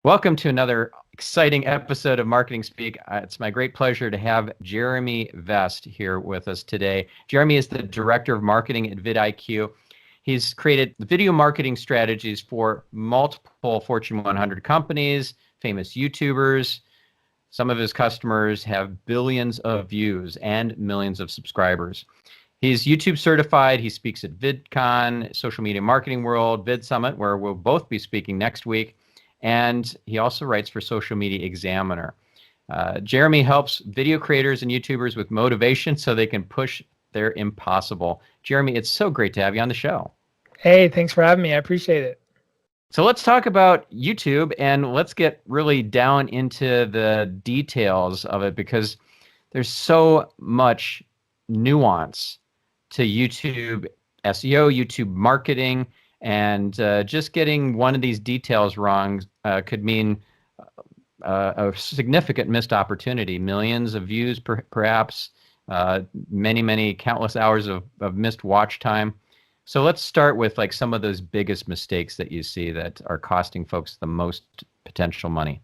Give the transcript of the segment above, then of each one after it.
Welcome to another exciting episode of Marketing Speak. It's my great pleasure to have Jeremy Vest here with us today. Jeremy is the Director of Marketing at vidIQ. He's created video marketing strategies for multiple Fortune 100 companies, famous YouTubers. Some of his customers have billions of views and millions of subscribers. He's YouTube certified. He speaks at VidCon, Social Media Marketing World, Vid Summit, where we'll both be speaking next week. And he also writes for Social Media Examiner. Jeremy helps video creators and YouTubers with motivation so they can push their impossible. Jeremy, it's so great to have you on the show. Hey, thanks for having me. I appreciate it. So let's talk about YouTube, and let's get really down into the details of it, because there's so much nuance to YouTube SEO, YouTube marketing, and just getting one of these details wrong could mean a significant missed opportunity. Millions of views, perhaps, many countless hours of missed watch time. So let's start with like some of those biggest mistakes that you see that are costing folks the most potential money.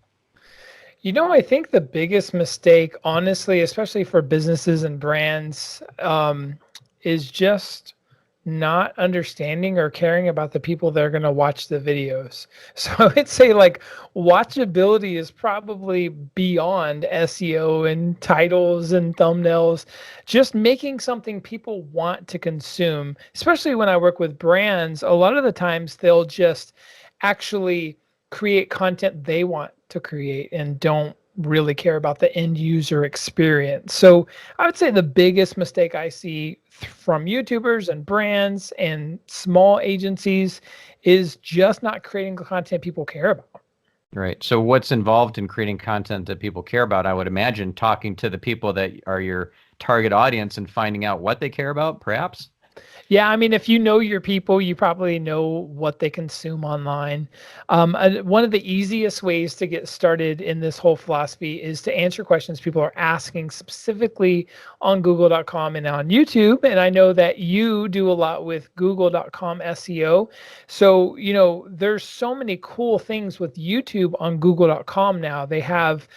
I think the biggest mistake, honestly, especially for businesses and brands, is just not understanding or caring about the people that are going to watch the videos. So I would say like watchability is probably beyond SEO and titles and thumbnails. Just making something people want to consume, especially when I work with brands, a lot of the times they'll just actually create content they want to create and don't really care about the end user experience. So I would say the biggest mistake I see from YouTubers and brands and small agencies is just not creating the content people care about. Right. So what's involved in creating content that people care about? I would imagine talking to the people that are your target audience and finding out what they care about, perhaps? Yeah, I mean, if you know your people, you probably know what they consume online. One of the easiest ways to get started in this whole philosophy is to answer questions people are asking specifically on Google.com and on YouTube. And I know that you do a lot with Google.com SEO. So, there's so many cool things with YouTube on Google.com now. They have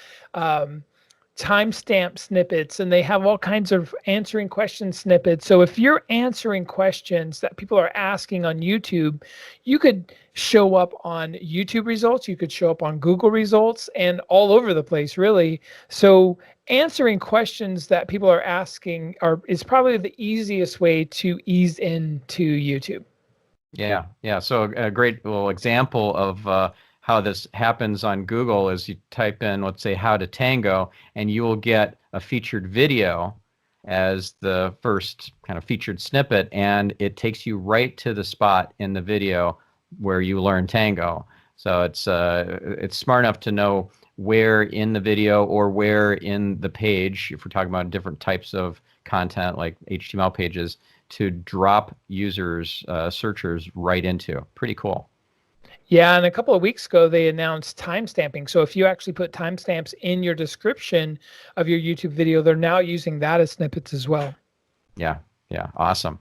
timestamp snippets and they have all kinds of answering question snippets. So if you're answering questions that people are asking on YouTube, you could show up on YouTube results, you could show up on Google results, and all over the place, really. So answering questions that people are asking is probably the easiest way to ease into YouTube. Yeah. So a great little example of how this happens on Google is you type in, let's say, how to tango, and you will get a featured video as the first kind of featured snippet, and it takes you right to the spot in the video where you learn tango. So it's smart enough to know where in the video or where in the page, if we're talking about different types of content like HTML pages, to drop users, searchers right into. Pretty cool. Yeah, and a couple of weeks ago, they announced timestamping. So if you actually put timestamps in your description of your YouTube video, they're now using that as snippets as well. Yeah, awesome.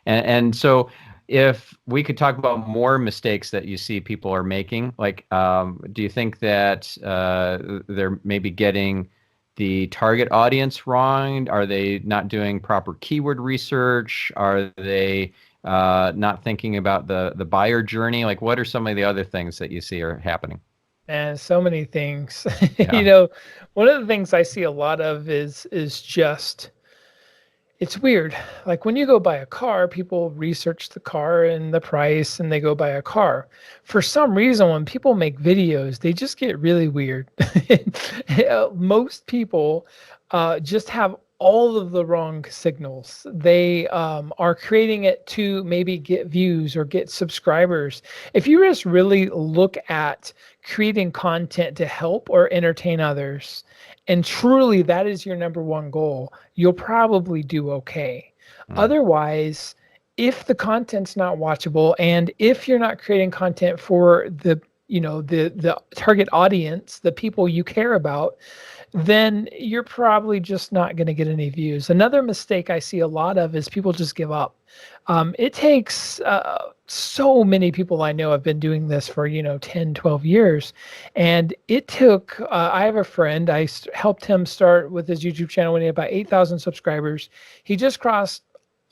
And so if we could talk about more mistakes that you see people are making, like do you think that they're maybe getting the target audience wrong? Are they not doing proper keyword research? Are they not thinking about the buyer journey? Like, what are some of the other things that you see are happening? And so many things. Yeah. One of the things I see a lot of is just, it's weird. Like when you go buy a car, people research the car and the price and they go buy a car. For some reason, when people make videos, they just get really weird. Most people just have all of the wrong signals. They are creating it to maybe get views or get subscribers. If you just really look at creating content to help or entertain others, and truly that is your number one goal, you'll probably do okay. Otherwise, if the content's not watchable and if you're not creating content for the the target audience, the people you care about, then you're probably just not going to get any views. Another mistake I see a lot of is people just give up. It takes so many people I know have been doing this for 10, 12 years, and it took I have a friend, helped him start with his YouTube channel when he had about 8,000 subscribers. He just crossed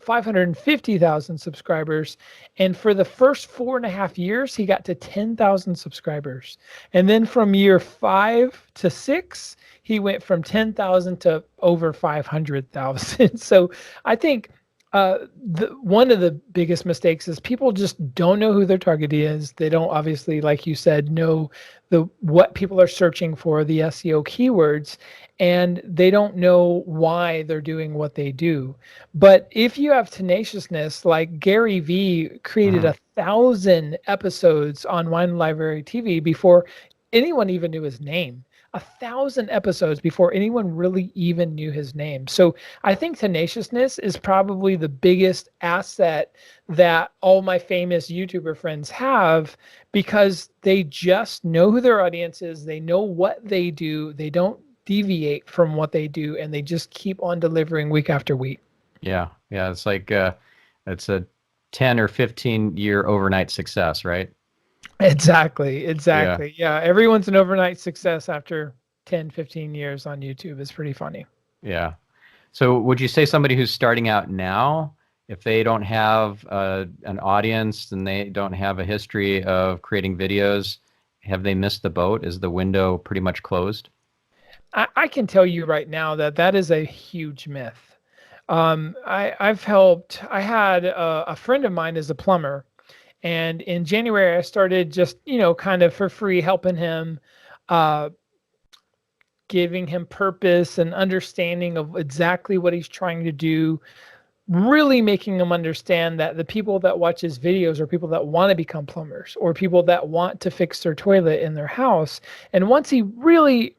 550,000 subscribers, and for the first 4.5 years he got to 10,000 subscribers, and then from year 5 to 6 he went from 10,000 to over 500,000. So I think one of the biggest mistakes is people just don't know who their target is. They don't, obviously, like you said, know what people are searching for, the SEO keywords, and they don't know why they're doing what they do. But if you have tenaciousness, like Gary Vee created 1,000 episodes on Wine Library TV before anyone even knew his name. 1,000 episodes before anyone really even knew his name. So I think tenaciousness is probably the biggest asset that all my famous YouTuber friends have, because they just know who their audience is. They know what they do. They don't deviate from what they do, and they just keep on delivering week after week. Yeah. It's like it's a 10 or 15-year overnight success, right? Exactly. Yeah. Everyone's an overnight success after 10, 15 years on YouTube. It's pretty funny. Yeah. So would you say somebody who's starting out now, if they don't have an audience and they don't have a history of creating videos, have they missed the boat? Is the window pretty much closed? I can tell you right now that is a huge myth. I had a friend of mine is a plumber. And in January, I started just, kind of for free, helping him, giving him purpose and understanding of exactly what he's trying to do, really making him understand that the people that watch his videos are people that want to become plumbers or people that want to fix their toilet in their house. And once he really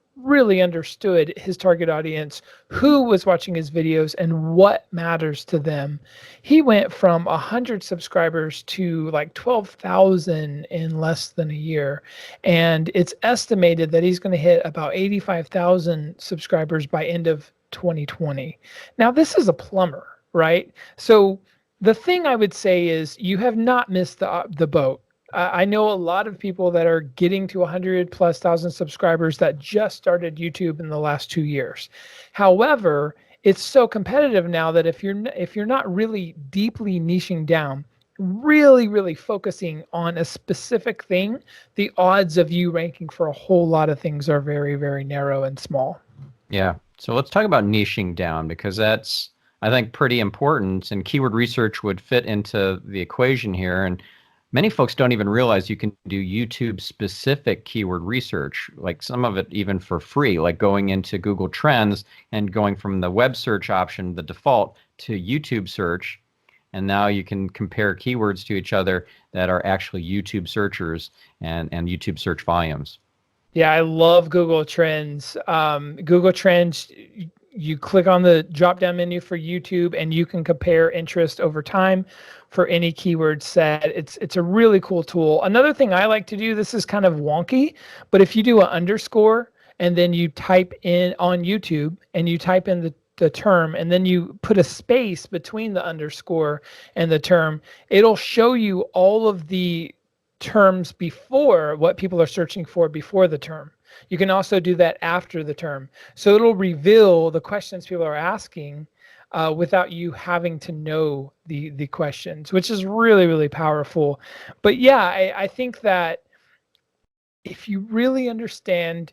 understood his target audience, who was watching his videos and what matters to them, he went from 100 subscribers to like 12,000 in less than a year. And it's estimated that he's going to hit about 85,000 subscribers by end of 2020. Now, this is a plumber, right? So the thing I would say is you have not missed the boat. I know a lot of people that are getting to 100,000+ subscribers that just started YouTube in the last 2 years. However, it's so competitive now that if you're not really deeply niching down, really focusing on a specific thing, the odds of you ranking for a whole lot of things are very, very narrow and small. Yeah. So let's talk about niching down, because that's, I think, pretty important, and keyword research would fit into the equation here. And many folks don't even realize you can do YouTube specific keyword research, like some of it even for free, like going into Google Trends and going from the web search option, the default, to YouTube search. And now you can compare keywords to each other that are actually YouTube searchers and YouTube search volumes. Yeah, I love Google Trends. Google Trends, you click on the drop-down menu for YouTube and you can compare interest over time for any keyword set. It's a really cool tool. Another thing I like to do, this is kind of wonky, but if you do an underscore and then you type in on YouTube and you type in the term and then you put a space between the underscore and the term, it'll show you all of the terms before what people are searching for before the term. You can also do that after the term. So it'll reveal the questions people are asking without you having to know the questions, which is really powerful. But yeah, I think that if you really understand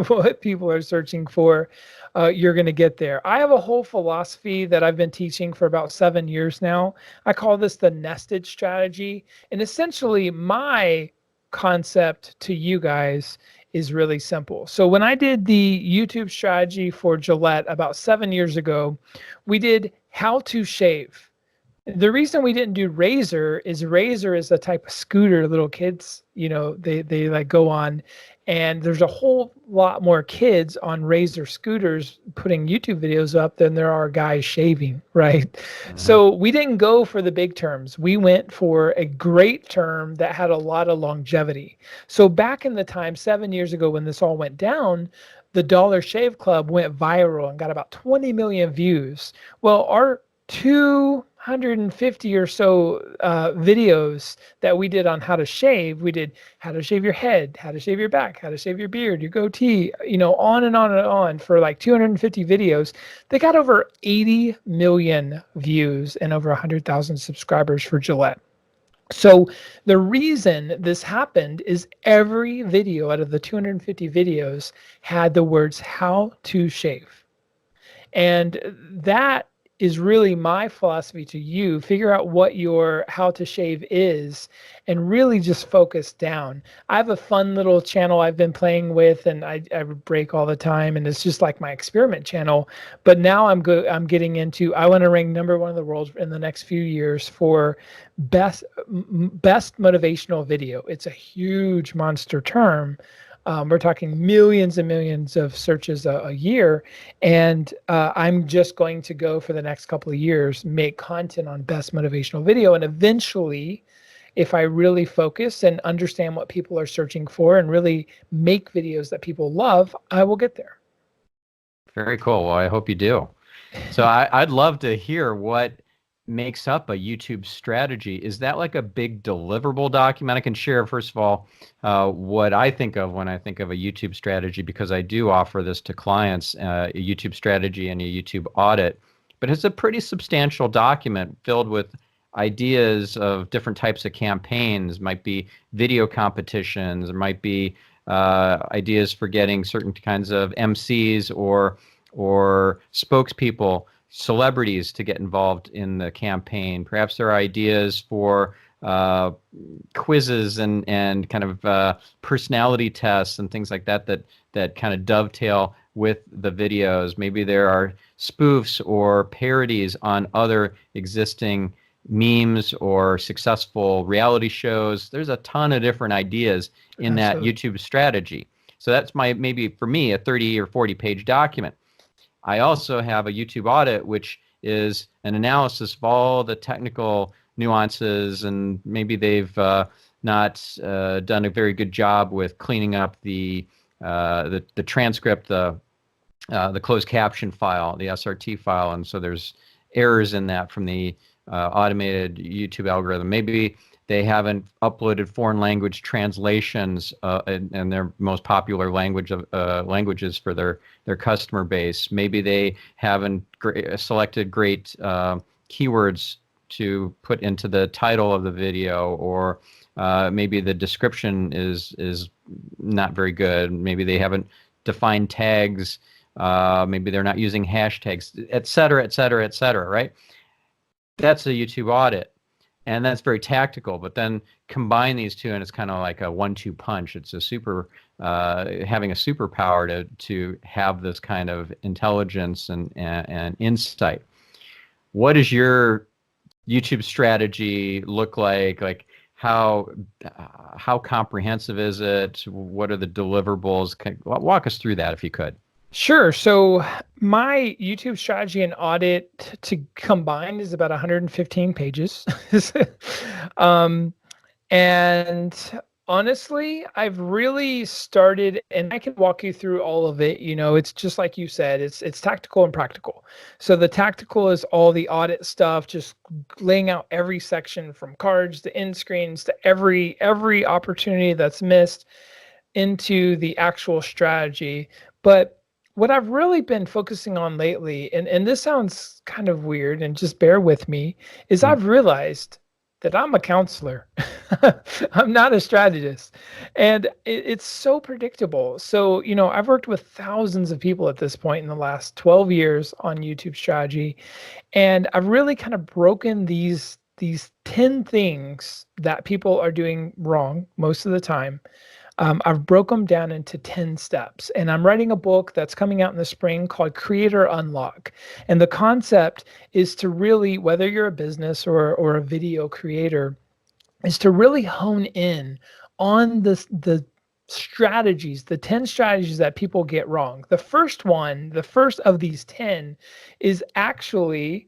what people are searching for, you're going to get there. I have a whole philosophy that I've been teaching for about 7 years now. I call this the nested strategy. And essentially, my concept to you guys is really simple. So when I did the YouTube strategy for Gillette about 7 years ago, we did how to shave. The reason we didn't do Razor is a type of scooter little kids, they like go on, and there's a whole lot more kids on Razor scooters putting YouTube videos up than there are guys shaving, right? Mhm. So we didn't go for the big terms. We went for a great term that had a lot of longevity. So back in the time, 7 years ago when this all went down, the Dollar Shave Club went viral and got about 20 million views. Well, our 250 or so videos that we did on how to shave. We did how to shave your head, how to shave your back, how to shave your beard, your goatee, on and on and on for like 250 videos. They got over 80 million views and over 100,000 subscribers for Gillette. So the reason this happened is every video out of the 250 videos had the words how to shave. And that is really my philosophy to you. Figure out what your how to shave is and really just focus down. I have a fun little channel I've been playing with, and I break all the time, and it's just like my experiment channel. But now I'm getting into, I want to rank #1 in the world in the next few years for best motivational video. It's a huge monster term. We're talking millions and millions of searches a year. And I'm just going to go for the next couple of years, make content on best motivational video. And eventually, if I really focus and understand what people are searching for and really make videos that people love, I will get there. Very cool. Well, I hope you do. So I'd love to hear what makes up a YouTube strategy. Is that like a big deliverable document? I can share, first of all, what I think of when I think of a YouTube strategy, because I do offer this to clients, a YouTube strategy and a YouTube audit. But it's a pretty substantial document filled with ideas of different types of campaigns. Might be video competitions, there might be ideas for getting certain kinds of MCs or spokespeople, celebrities to get involved in the campaign. Perhaps there are ideas for quizzes and kind of personality tests and things like that kind of dovetail with the videos. Maybe there are spoofs or parodies on other existing memes or successful reality shows. There's a ton of different ideas in that Absolutely. YouTube strategy. So that's maybe for me, a 30 or 40 page document. I also have a YouTube audit, which is an analysis of all the technical nuances, and maybe they've not done a very good job with cleaning up the transcript, the closed caption file, the SRT file, and so there's errors in that from the automated YouTube algorithm. Maybe they haven't uploaded foreign language translations and their most popular languages for their customer base. Maybe they haven't selected great keywords to put into the title of the video, or maybe the description is not very good. Maybe they haven't defined tags. Maybe they're not using hashtags, et cetera, et cetera, et cetera, right? That's a YouTube audit. And that's very tactical, but then combine these two and it's kind of like a 1-2 punch. It's a having a superpower to have this kind of intelligence and insight. What does your YouTube strategy look like? Like how comprehensive is it? What are the deliverables? Walk us through that if you could. Sure. So my YouTube strategy and audit to combine is about 115 pages. um, and honestly, I've really started, and I can walk you through all of it. It's just like you said, it's tactical and practical. So the tactical is all the audit stuff, just laying out every section from cards to end screens to every opportunity that's missed into the actual strategy. But what I've really been focusing on lately, and this sounds kind of weird, and just bear with me, is Hmm. I've realized that I'm a counselor. I'm not a strategist. And it's so predictable. So, I've worked with thousands of people at this point in the last 12 years on YouTube strategy. And I've really kind of broken these 10 things that people are doing wrong most of the time, I've broke them down into 10 steps. And I'm writing a book that's coming out in the spring called Creator Unlock. And the concept is to really, whether you're a business or a video creator, is to really hone in on the strategies, the 10 strategies that people get wrong. The first of these 10 is actually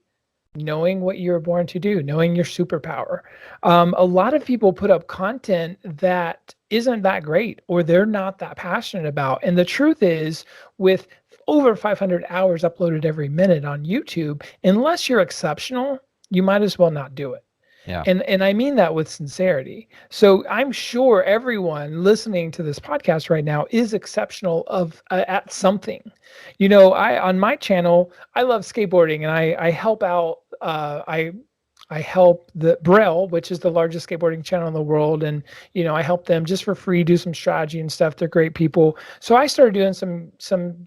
knowing what you were born to do, knowing your superpower. A lot of people put up content that isn't that great or they're not that passionate about. And the truth is, with over 500 hours uploaded every minute on YouTube, unless you're exceptional, you might as well not do it. Yeah. And I mean that with sincerity. So I'm sure everyone listening to this podcast right now is exceptional at something. I on my channel, I love skateboarding, and I help out. I help the Braille, which is the largest skateboarding channel in the world, and I help them just for free do some strategy and stuff. They're great people. So I started doing some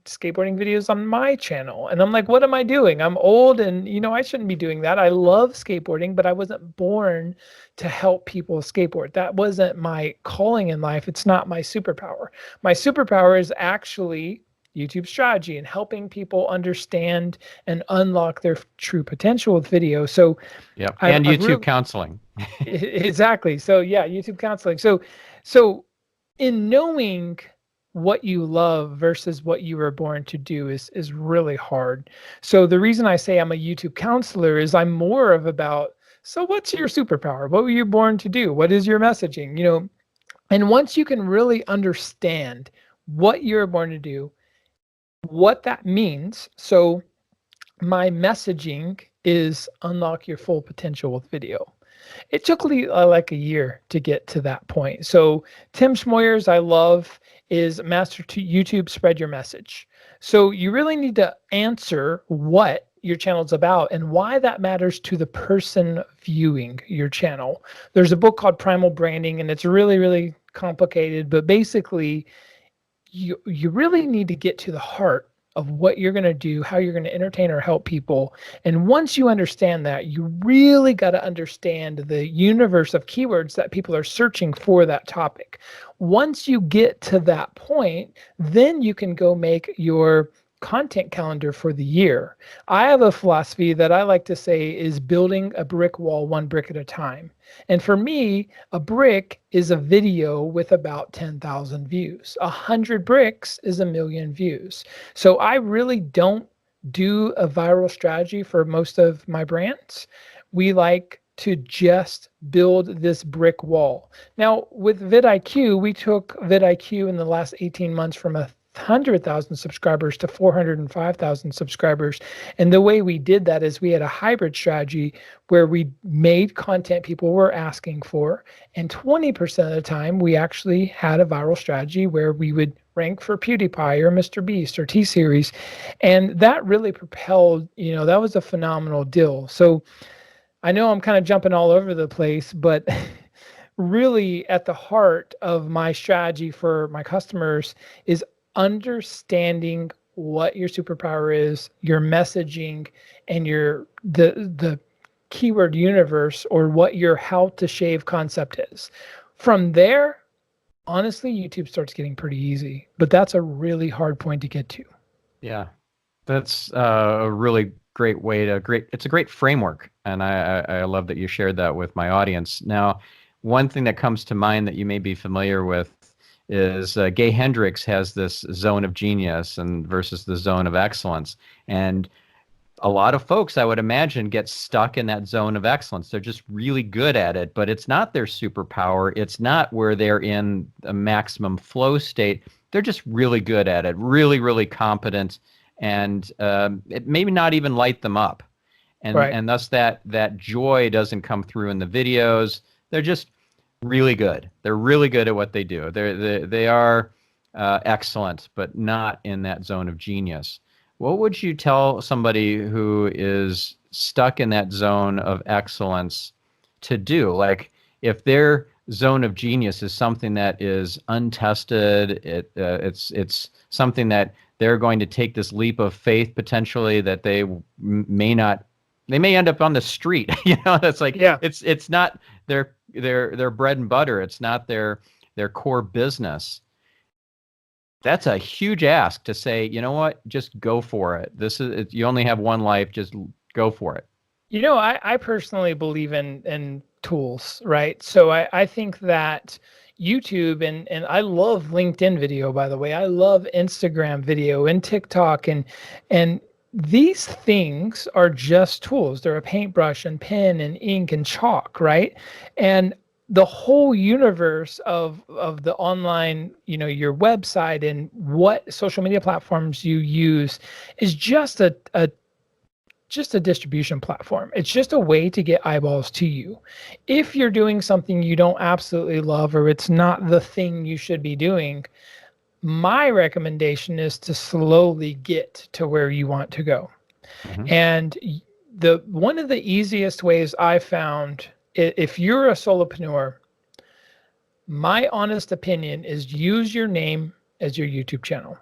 skateboarding videos on my channel, and I'm like, what am I doing? I'm old, and I shouldn't be doing that. I love skateboarding, but I wasn't born to help people skateboard. That wasn't my calling in life. It's not my superpower. My superpower is actually YouTube strategy and helping people understand and unlock their true potential with video. So yep. And YouTube counseling. Exactly. So yeah, YouTube counseling. So in knowing what you love versus what you were born to do is really hard. So the reason I say I'm a YouTube counselor is I'm more of about, so what's your superpower? What were you born to do? What is your messaging? And once you can really understand what you're born to do, what that means. So my messaging is unlock your full potential with video. It took like a year to get to that point. So Tim Schmoyer's I love is master to YouTube, spread your message. So you really need to answer what your channel's about and why that matters to the person viewing your channel. There's a book called Primal Branding, and it's really, really complicated, but basically you really need to get to the heart of what you're going to do, how you're going to entertain or help people. And once you understand that, you really got to understand the universe of keywords that people are searching for that topic. Once you get to that point, then you can go make your content calendar for the year. I have a philosophy that I like to say is building a brick wall one brick at a time. And for me, a brick is a video with about 10,000 views. 100 bricks is 1,000,000 views. So I really don't do a viral strategy for most of my brands. We like to just build this brick wall. Now with vidIQ, we took vidIQ in the last 18 months from 100,000 subscribers to 405,000 subscribers. And the way we did that is we had a hybrid strategy where we made content people were asking for. And 20% of the time, we actually had a viral strategy where we would rank for PewDiePie or Mr. Beast or T-Series. And that really propelled, that was a phenomenal deal. So I know I'm kind of jumping all over the place, but really at the heart of my strategy for my customers is understanding what your superpower is, your messaging, and the keyword universe, or what your how to shave concept is. From there, honestly, YouTube starts getting pretty easy, but that's a really hard point to get to. Yeah, that's a really great way it's a great framework. And I love that you shared that with my audience. Now, one thing that comes to mind that you may be familiar with is Gay Hendricks has this zone of genius and versus the zone of excellence. And a lot of folks, I would imagine, get stuck in that zone of excellence. They're just really good at it, but it's not their superpower. It's not where they're in a maximum flow state. They're just really good at it, really, really competent, and it maybe not even light them up. And, right. And thus that joy doesn't come through in the videos. They're just really good. They're really good at what they do. They are excellent, but not in that zone of genius. What would you tell somebody who is stuck in that zone of excellence to do? Like, if their zone of genius is something that is untested, it's something that they're going to take this leap of faith potentially that they may not. They may end up on the street. That's like, yeah. It's not their bread and butter. It's not their their core business, that's a huge ask to say, you know what, just go for it. You only have one life, just go for it. I personally believe in tools, right? So I think that YouTube and I love LinkedIn video, by the way. I love Instagram video and TikTok and these things are just tools. They're a paintbrush and pen and ink and chalk, right? And the whole universe of the online, your website and what social media platforms you use is just a distribution platform. It's just a way to get eyeballs to you. If you're doing something you don't absolutely love or it's not the thing you should be doing, my recommendation is to slowly get to where you want to go. Mm-hmm. And the one of the easiest ways I found, if you're a solopreneur, my honest opinion is use your name as your YouTube channel.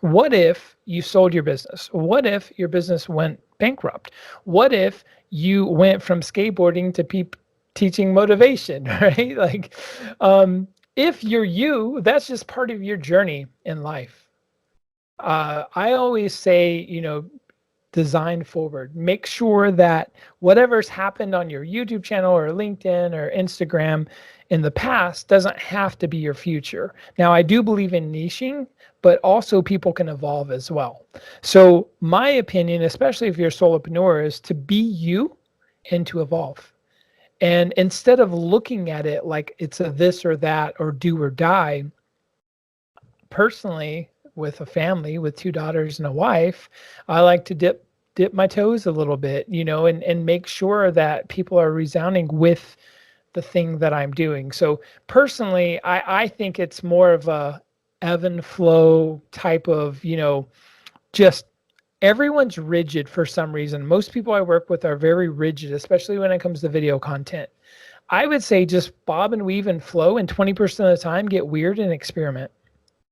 What if you sold your business? What if your business went bankrupt? What if you went from skateboarding to teaching motivation, right? Like, if you're you, that's just part of your journey in life. I always say, design forward. Make sure that whatever's happened on your YouTube channel or LinkedIn or Instagram in the past doesn't have to be your future. Now, I do believe in niching, but also people can evolve as well. So my opinion, especially if you're a solopreneur, is to be you and to evolve. And instead of looking at it like it's a this or that or do or die, personally, with a family with 2 daughters and a wife, I like to dip my toes a little bit, and make sure that people are resounding with the thing that I'm doing. So personally, I think it's more of a ebb and flow type of, just everyone's rigid for some reason. Most people I work with are very rigid, especially when it comes to video content. I would say just bob and weave and flow, and 20% of the time get weird and experiment.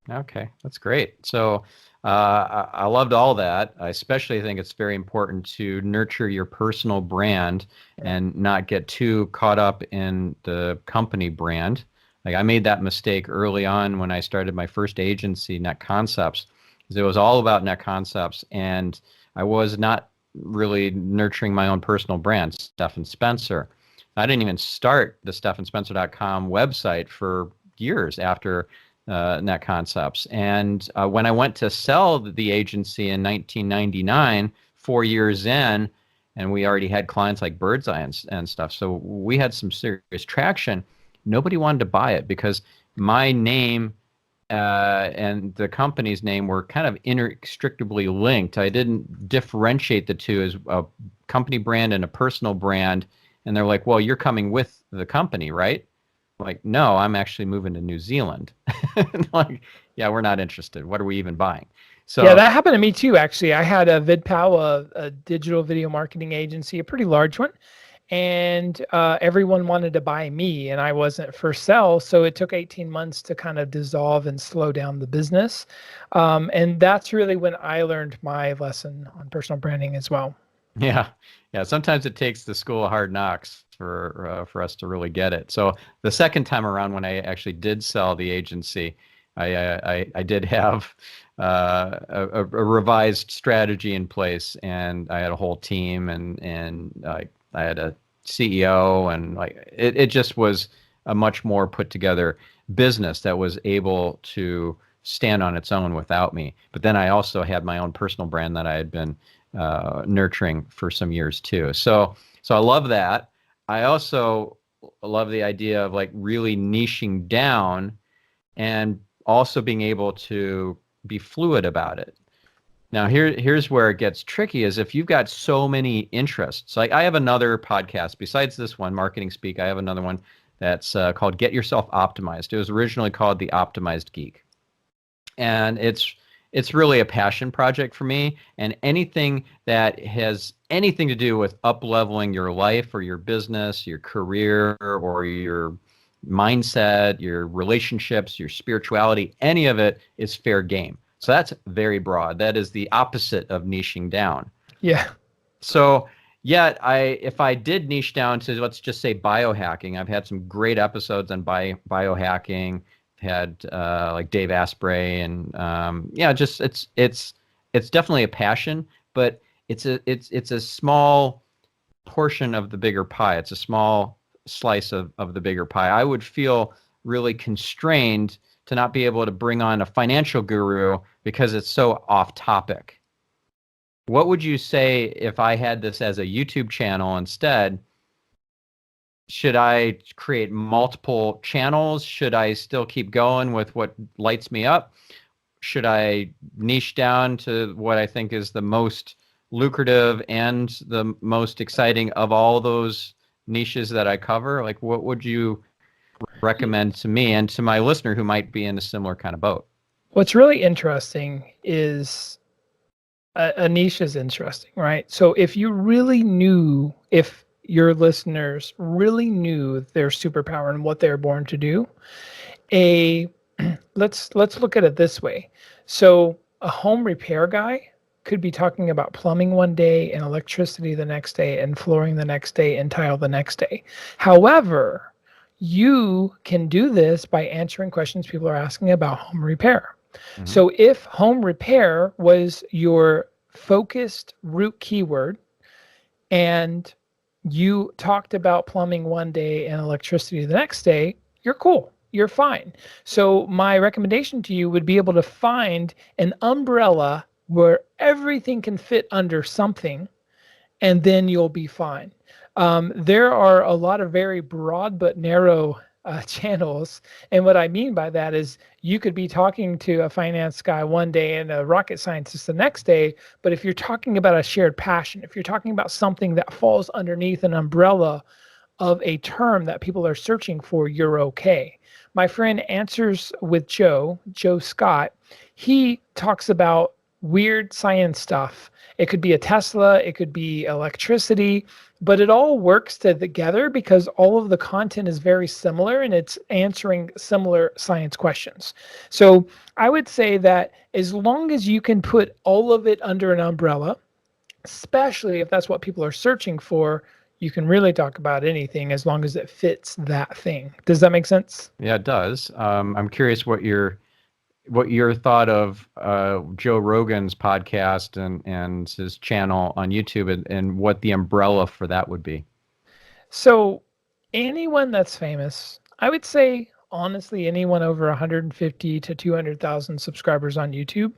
Okay, that's great. So I loved all that. I especially think it's very important to nurture your personal brand and not get too caught up in the company brand. Like I made that mistake early on when I started my first agency, Net Concepts, because it was all about Net Concepts, and I was not really nurturing my own personal brand, Stephan Spencer. I didn't even start the stephanspencer.com website for years after Net Concepts. And when I went to sell the agency in 1999, 4 years in, and we already had clients like Birdseye and stuff, so we had some serious traction. Nobody wanted to buy it because my name and the company's name were kind of inextricably linked. I didn't differentiate the two as a company brand and a personal brand. And they're like, well, you're coming with the company, right? I'm like, no, I'm actually moving to New Zealand. Like, yeah, we're not interested. What are we even buying? So yeah, that happened to me too, actually. I had a VidPal, a digital video marketing agency, a pretty large one. And everyone wanted to buy me, and I wasn't for sale. So it took 18 months to kind of dissolve and slow down the business. And that's really when I learned my lesson on personal branding as well. yeah, sometimes it takes the school of hard knocks for us to really get it. So the second time around, when I actually did sell the agency, I did have a revised strategy in place, and I had a whole team, and I had a CEO, and like it just was a much more put together business that was able to stand on its own without me. But then I also had my own personal brand that I had been nurturing for some years too. So I love that. I also love the idea of like really niching down and also being able to be fluid about it. Now, here's where it gets tricky is if you've got so many interests. Like I have another podcast besides this one, Marketing Speak. I have another one that's called Get Yourself Optimized. It was originally called The Optimized Geek. And it's really a passion project for me, and anything that has anything to do with up-leveling your life or your business, your career, or your mindset, your relationships, your spirituality, any of it is fair game. So that's very broad. That is the opposite of niching down. Yeah. So yet if I did niche down to, let's just say, biohacking, I've had some great episodes on biohacking, had like Dave Asprey, and yeah, just it's definitely a passion, but it's a small portion of the bigger pie. It's a small slice of the bigger pie. I would feel really constrained to not be able to bring on a financial guru because it's so off topic. What would you say if I had this as a YouTube channel instead? Should I create multiple channels? Should I still keep going with what lights me up? Should I niche down to what I think is the most lucrative and the most exciting of all those niches that I cover? Like, what would you recommend to me and to my listener who might be in a similar kind of boat? What's really interesting is a niche is interesting, right? So if you really knew, if your listeners really knew their superpower and what they're born to do, let's look at it this way. So a home repair guy could be talking about plumbing one day and electricity the next day and flooring the next day and tile the next day. However, you can do this by answering questions people are asking about home repair. Mm-hmm. So if home repair was your focused root keyword and you talked about plumbing one day and electricity the next day, you're cool. You're fine. So my recommendation to you would be able to find an umbrella where everything can fit under something, and then you'll be fine. There are a lot of very broad but narrow channels. And what I mean by that is you could be talking to a finance guy one day and a rocket scientist the next day. But if you're talking about a shared passion, if you're talking about something that falls underneath an umbrella of a term that people are searching for, you're okay. My friend Answers with Joe Scott, he talks about weird science stuff. It could be a Tesla, it could be electricity, but it all works together because all of the content is very similar and it's answering similar science questions. So I would say that as long as you can put all of it under an umbrella, especially if that's what people are searching for, you can really talk about anything as long as it fits that thing. Does that make sense? Yeah, it does. I'm curious what your thought of Joe Rogan's podcast and his channel on YouTube, and what the umbrella for that would be. So anyone that's famous, I would say honestly, anyone over 150 to 200,000 subscribers on YouTube,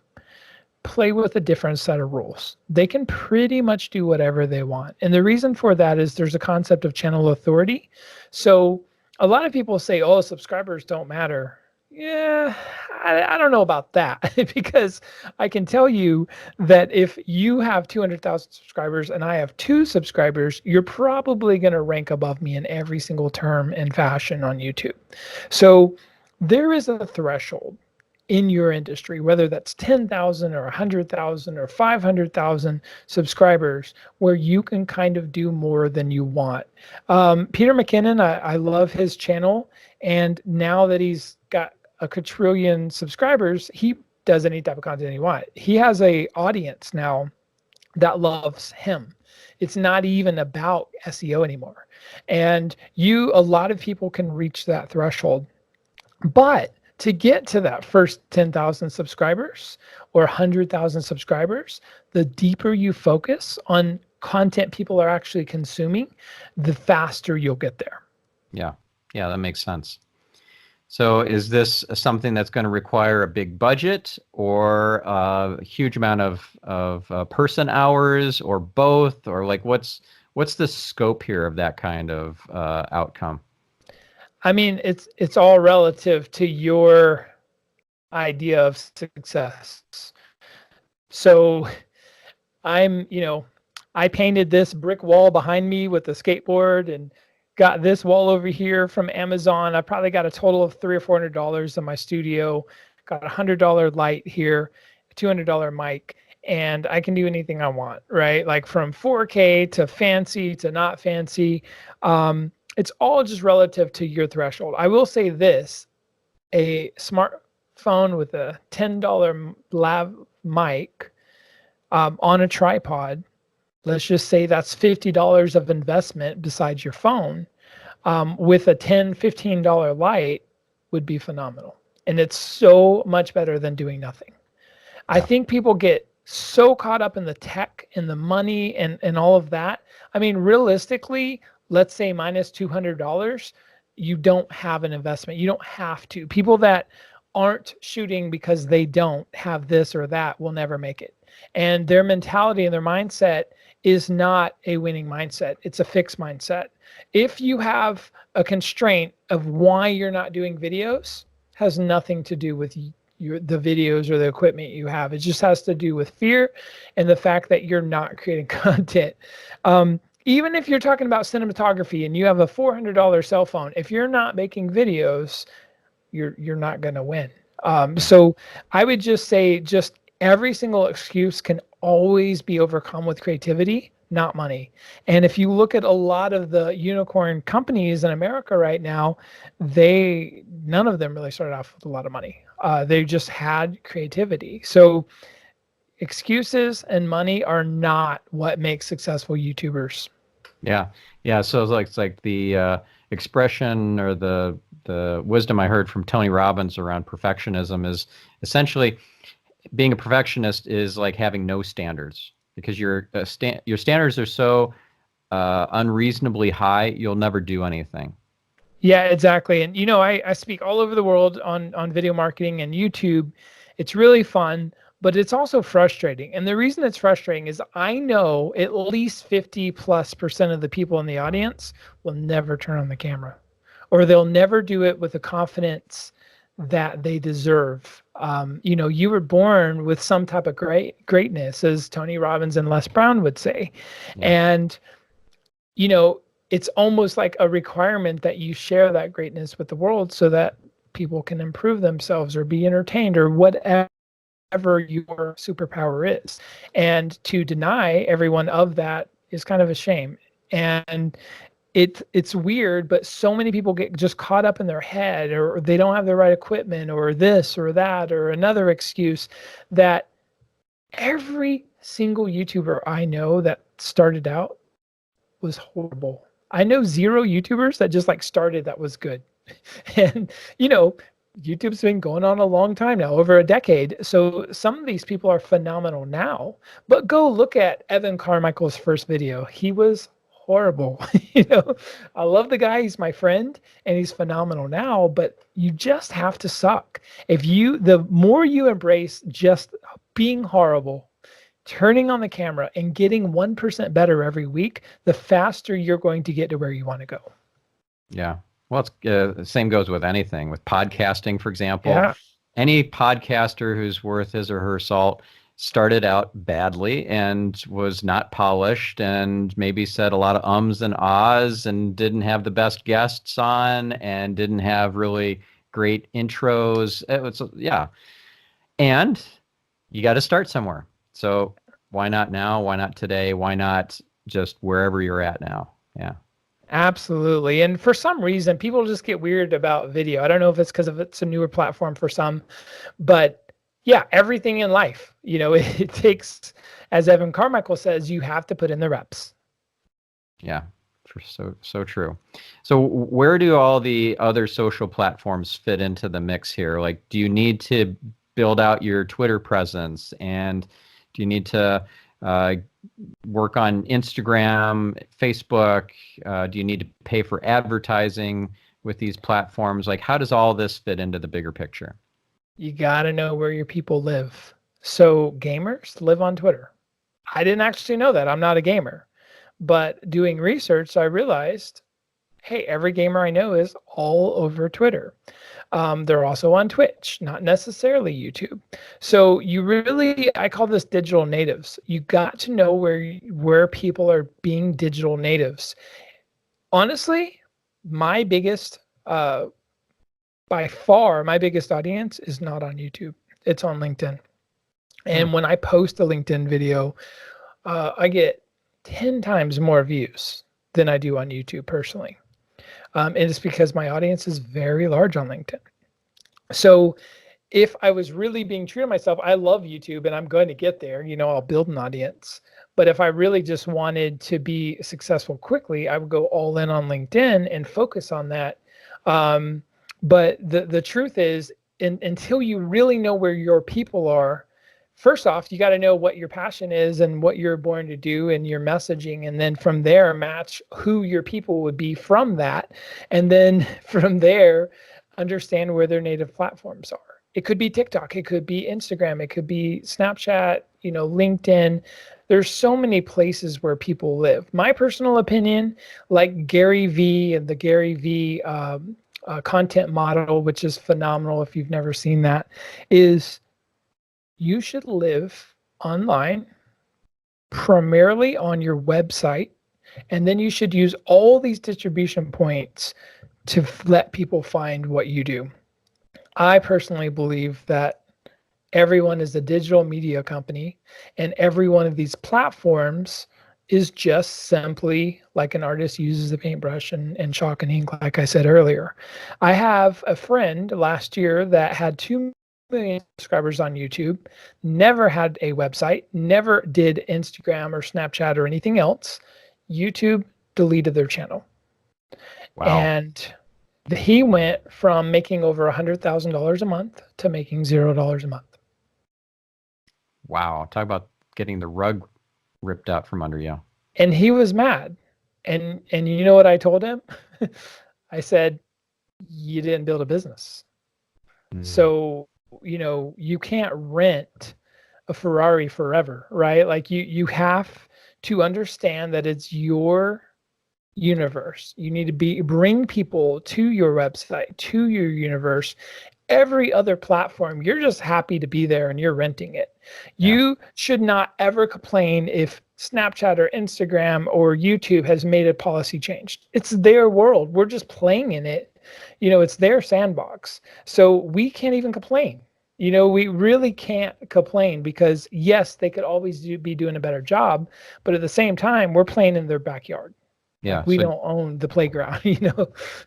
play with a different set of rules. They can pretty much do whatever they want. And the reason for that is there's a concept of channel authority. So a lot of people say, oh, subscribers don't matter. Yeah, I don't know about that because I can tell you that if you have 200,000 subscribers and I have 2 subscribers, you're probably going to rank above me in every single term and fashion on YouTube. So there is a threshold in your industry, whether that's 10,000 or 100,000 or 500,000 subscribers, where you can kind of do more than you want. Peter McKinnon, I love his channel. And now that he's got a quadrillion subscribers, he does any type of content he wants. He has a audience now that loves him. It's not even about SEO anymore. And a lot of people can reach that threshold. But to get to that first 10,000 subscribers or 100,000 subscribers, the deeper you focus on content people are actually consuming, the faster you'll get there. Yeah, that makes sense. So is this something that's going to require a big budget or a huge amount of person hours, or both? Or like what's the scope here of that kind of outcome? I mean, it's all relative to your idea of success. So I painted this brick wall behind me with a skateboard and got this wall over here from Amazon. I probably got a total of $300 or $400 in my studio. Got a $100 light here, a $200 mic, and I can do anything I want, right? Like from 4K to fancy to not fancy. It's all just relative to your threshold. I will say this, a smartphone with a $10 lav mic on a tripod, let's just say that's $50 of investment besides your phone, with a $10, $15 light would be phenomenal. And it's so much better than doing nothing. I Yeah. think people get so caught up in the tech and the money and all of that. I mean, realistically, let's say minus $200, you don't have an investment. You don't have to. People that aren't shooting because they don't have this or that will never make it. And their mentality and their mindset is not a winning mindset. It's a fixed mindset. If you have a constraint of why you're not doing videos, has nothing to do with the videos or the equipment you have. It just has to do with fear and the fact that you're not creating content. Even if you're talking about cinematography and you have a $400 cell phone, if you're not making videos, you're not going to win. So I would just say just every single excuse can always be overcome with creativity, not money. And if you look at a lot of the unicorn companies in America right now, none of them really started off with a lot of money. They just had creativity. So excuses and money are not what makes successful YouTubers. Yeah. Yeah. So it's like the expression or the wisdom I heard from Tony Robbins around perfectionism is essentially being a perfectionist is like having no standards, because your standards are so unreasonably high, you'll never do anything. Yeah, exactly. And I speak all over the world on video marketing and YouTube. It's really fun, but it's also frustrating. And the reason it's frustrating is I know at least 50+% of the people in the audience will never turn on the camera, or they'll never do it with the confidence that they deserve. You were born with some type of greatness, as Tony Robbins and Les Brown would say. Yeah. And it's almost like a requirement that you share that greatness with the world so that people can improve themselves or be entertained or whatever your superpower is. And to deny everyone of that is kind of a shame. And it's weird, but so many people get just caught up in their head, or they don't have the right equipment, or this or that, or another excuse, that every single YouTuber I know that started out was horrible. I know 0 YouTubers that just like started that was good. And YouTube's been going on a long time now, over a decade. So some of these people are phenomenal now. But go look at Evan Carmichael's first video. He was horrible. I love the guy. He's my friend and he's phenomenal now, but you just have to suck. The more you embrace just being horrible, turning on the camera and getting 1% better every week, the faster you're going to get to where you want to go. Yeah. Well, it's the same goes with anything, with podcasting, for example. Yeah. Any podcaster who's worth his or her salt started out badly and was not polished and maybe said a lot of ums and ahs and didn't have the best guests on and didn't have really great intros. Yeah. And you got to start somewhere. So why not now? Why not today? Why not just wherever you're at now? Yeah. Absolutely. And for some reason, people just get weird about video. I don't know if it's because it's a newer platform for some, but yeah, everything in life, it takes, as Evan Carmichael says, you have to put in the reps. Yeah, so true. So where do all the other social platforms fit into the mix here? Like, do you need to build out your Twitter presence, and do you need to work on Instagram, Facebook? Do you need to pay for advertising with these platforms? Like, how does all this fit into the bigger picture? You got to know where your people live. So gamers live on Twitter. I didn't actually know that. I'm not a gamer. But doing research, I realized, hey, every gamer I know is all over Twitter. They're also on Twitch, not necessarily YouTube. So I call this digital natives. You got to know where people are being digital natives. Honestly, my biggest, by far, my biggest audience is not on YouTube. It's on LinkedIn. And when I post a LinkedIn video, I get 10 times more views than I do on YouTube personally. And it's because my audience is very large on LinkedIn. So if I was really being true to myself, I love YouTube and I'm going to get there, I'll build an audience. But if I really just wanted to be successful quickly, I would go all in on LinkedIn and focus on that. But the truth is, until you really know where your people are, first off, you got to know what your passion is and what you're born to do and your messaging. And then from there, match who your people would be from that. And then from there, understand where their native platforms are. It could be TikTok, it could be Instagram, it could be Snapchat, LinkedIn. There's so many places where people live. My personal opinion, like Gary Vee and the Gary Vee content model, which is phenomenal if you've never seen that, is you should live online, primarily on your website, and then you should use all these distribution points to let people find what you do. I personally believe that everyone is a digital media company, and every one of these platforms is just simply like an artist uses a paintbrush and chalk and ink, like I said earlier. I have a friend last year that had 2 million subscribers on YouTube, never had a website, never did Instagram or Snapchat or anything else. YouTube deleted their channel. Wow. And he went from making over $100,000 a month to making $0 a month. Wow. Talk about getting the rug ripped out from under you. And he was mad. And you know what I told him? I said, you didn't build a business. So, you can't rent a Ferrari forever, right? Like you have to understand that it's your universe. You need to bring people to your website, to your universe. Every other platform, you're just happy to be there and you're renting it. Yeah. You should not ever complain if Snapchat or Instagram or YouTube has made a policy change. It's their world. We're just playing in it. It's their sandbox. So we can't even complain. We really can't complain because yes, they could always be doing a better job, but at the same time, we're playing in their backyard. Yeah. Like we don't own the playground,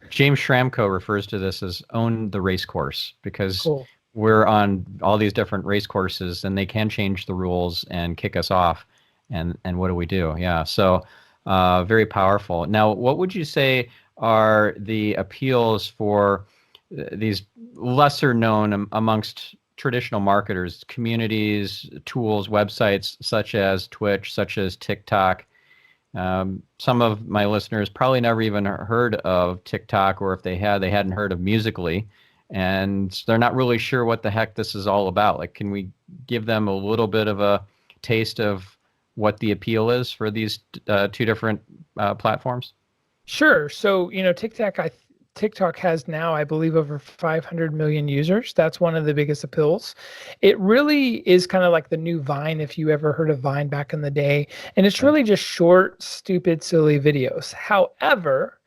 James Schramko refers to this as own the race course because Cool. we're on all these different race courses and they can change the rules and kick us off. And what do we do? Yeah. So very powerful. Now, what would you say are the appeals for these lesser known amongst traditional marketers, communities, tools, websites such as Twitch, such as TikTok? Some of my listeners probably never even heard of TikTok, or if they had, they hadn't heard of Musical.ly, and they're not really sure what the heck this is all about. Like, can we give them a little bit of a taste of what the appeal is for these two different platforms? Sure. So, TikTok has now, I believe, over 500 million users. That's one of the biggest appeals. It really is kind of like the new Vine, if you ever heard of Vine back in the day. And it's really just short, stupid, silly videos. However,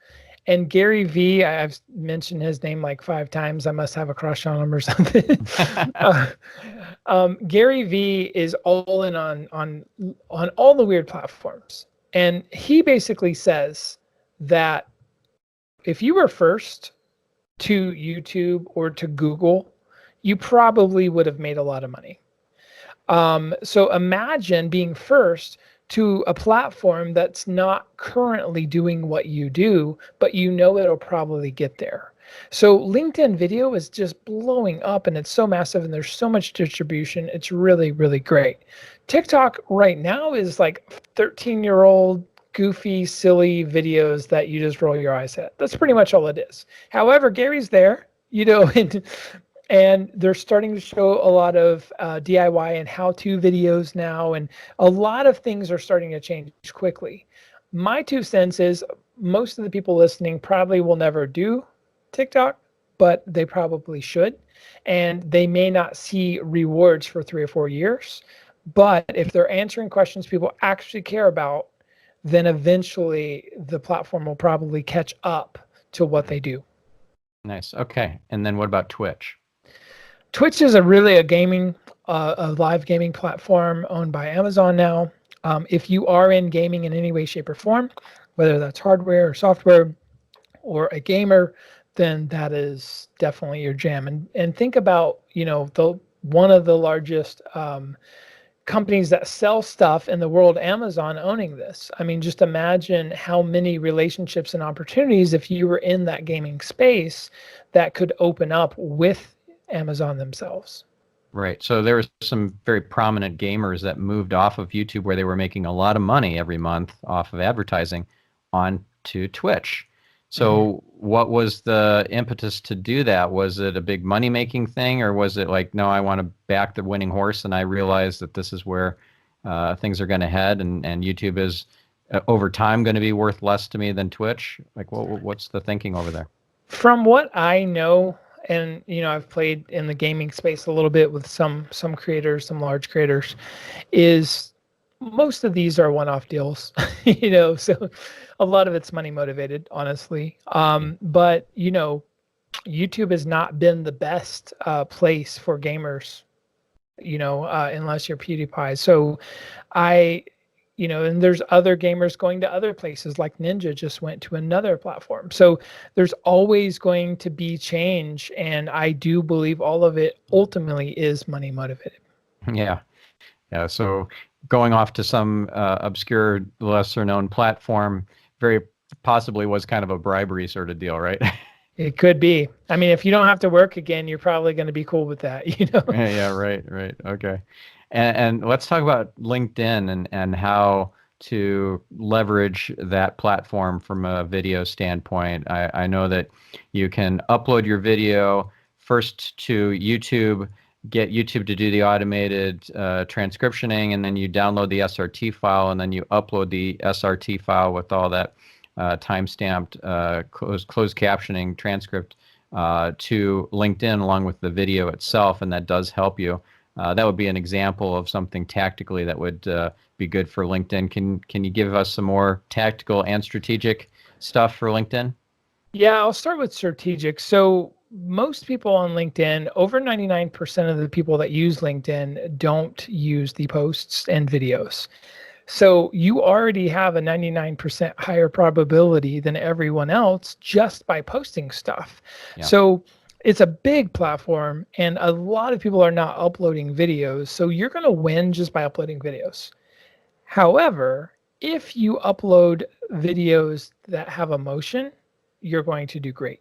and Gary Vee, I've mentioned his name like 5 times. I must have a crush on him or something. Gary Vee is all in on all the weird platforms. And he basically says that if you were first to YouTube or to Google, you probably would have made a lot of money. So imagine being first to a platform that's not currently doing what you do, but it'll probably get there. So LinkedIn video is just blowing up and it's so massive and there's so much distribution. It's really, really great. TikTok right now is like 13-year-old goofy, silly videos that you just roll your eyes at. That's pretty much all it is. However, Gary's there, and they're starting to show a lot of DIY and how-to videos now, and a lot of things are starting to change quickly. My 2 cents is most of the people listening probably will never do TikTok, but they probably should, and they may not see rewards for 3 or 4 years, but if they're answering questions people actually care about, then eventually the platform will probably catch up to what they do. Nice. Okay. And then what about Twitch? Twitch is a live gaming platform owned by Amazon now. If you are in gaming in any way, shape, or form, whether that's hardware or software or a gamer, then that is definitely your jam. And think about, one of the largest companies that sell stuff in the world, Amazon, owning this. I mean, just imagine how many relationships and opportunities if you were in that gaming space that could open up with Amazon themselves. Right. So there were some very prominent gamers that moved off of YouTube where they were making a lot of money every month off of advertising onto Twitch. So what was the impetus to do that? Was it a big money-making thing, or was it like, no, I want to back the winning horse, and I realize that this is where things are going to head, and YouTube is over time going to be worth less to me than Twitch? Like, what's the thinking over there? From what I know, and I've played in the gaming space a little bit with some creators, some large creators, is most of these are one-off deals, so a lot of it's money motivated, honestly. But YouTube has not been the best place for gamers, unless you're PewDiePie. So and there's other gamers going to other places, like Ninja just went to another platform. So there's always going to be change. And I do believe all of it ultimately is money motivated. Yeah. Yeah. So going off to some obscure, lesser known platform very possibly was kind of a bribery sort of deal, right? It could be. I mean, if you don't have to work again, you're probably going to be cool with that, Yeah, right. Okay. And let's talk about LinkedIn and how to leverage that platform from a video standpoint. I know that you can upload your video first to YouTube, get YouTube to do the automated transcriptioning, and then you download the SRT file, and then you upload the SRT file with all that time-stamped closed captioning transcript to LinkedIn along with the video itself, and that does help you. That would be an example of something tactically that would be good for LinkedIn. Can you give us some more tactical and strategic stuff for LinkedIn? Yeah, I'll start with strategic. So most people on LinkedIn, over 99% of the people that use LinkedIn don't use the posts and videos. So you already have a 99% higher probability than everyone else just by posting stuff. Yeah. So it's a big platform, and a lot of people are not uploading videos. So you're going to win just by uploading videos. However, if you upload videos that have emotion, you're going to do great.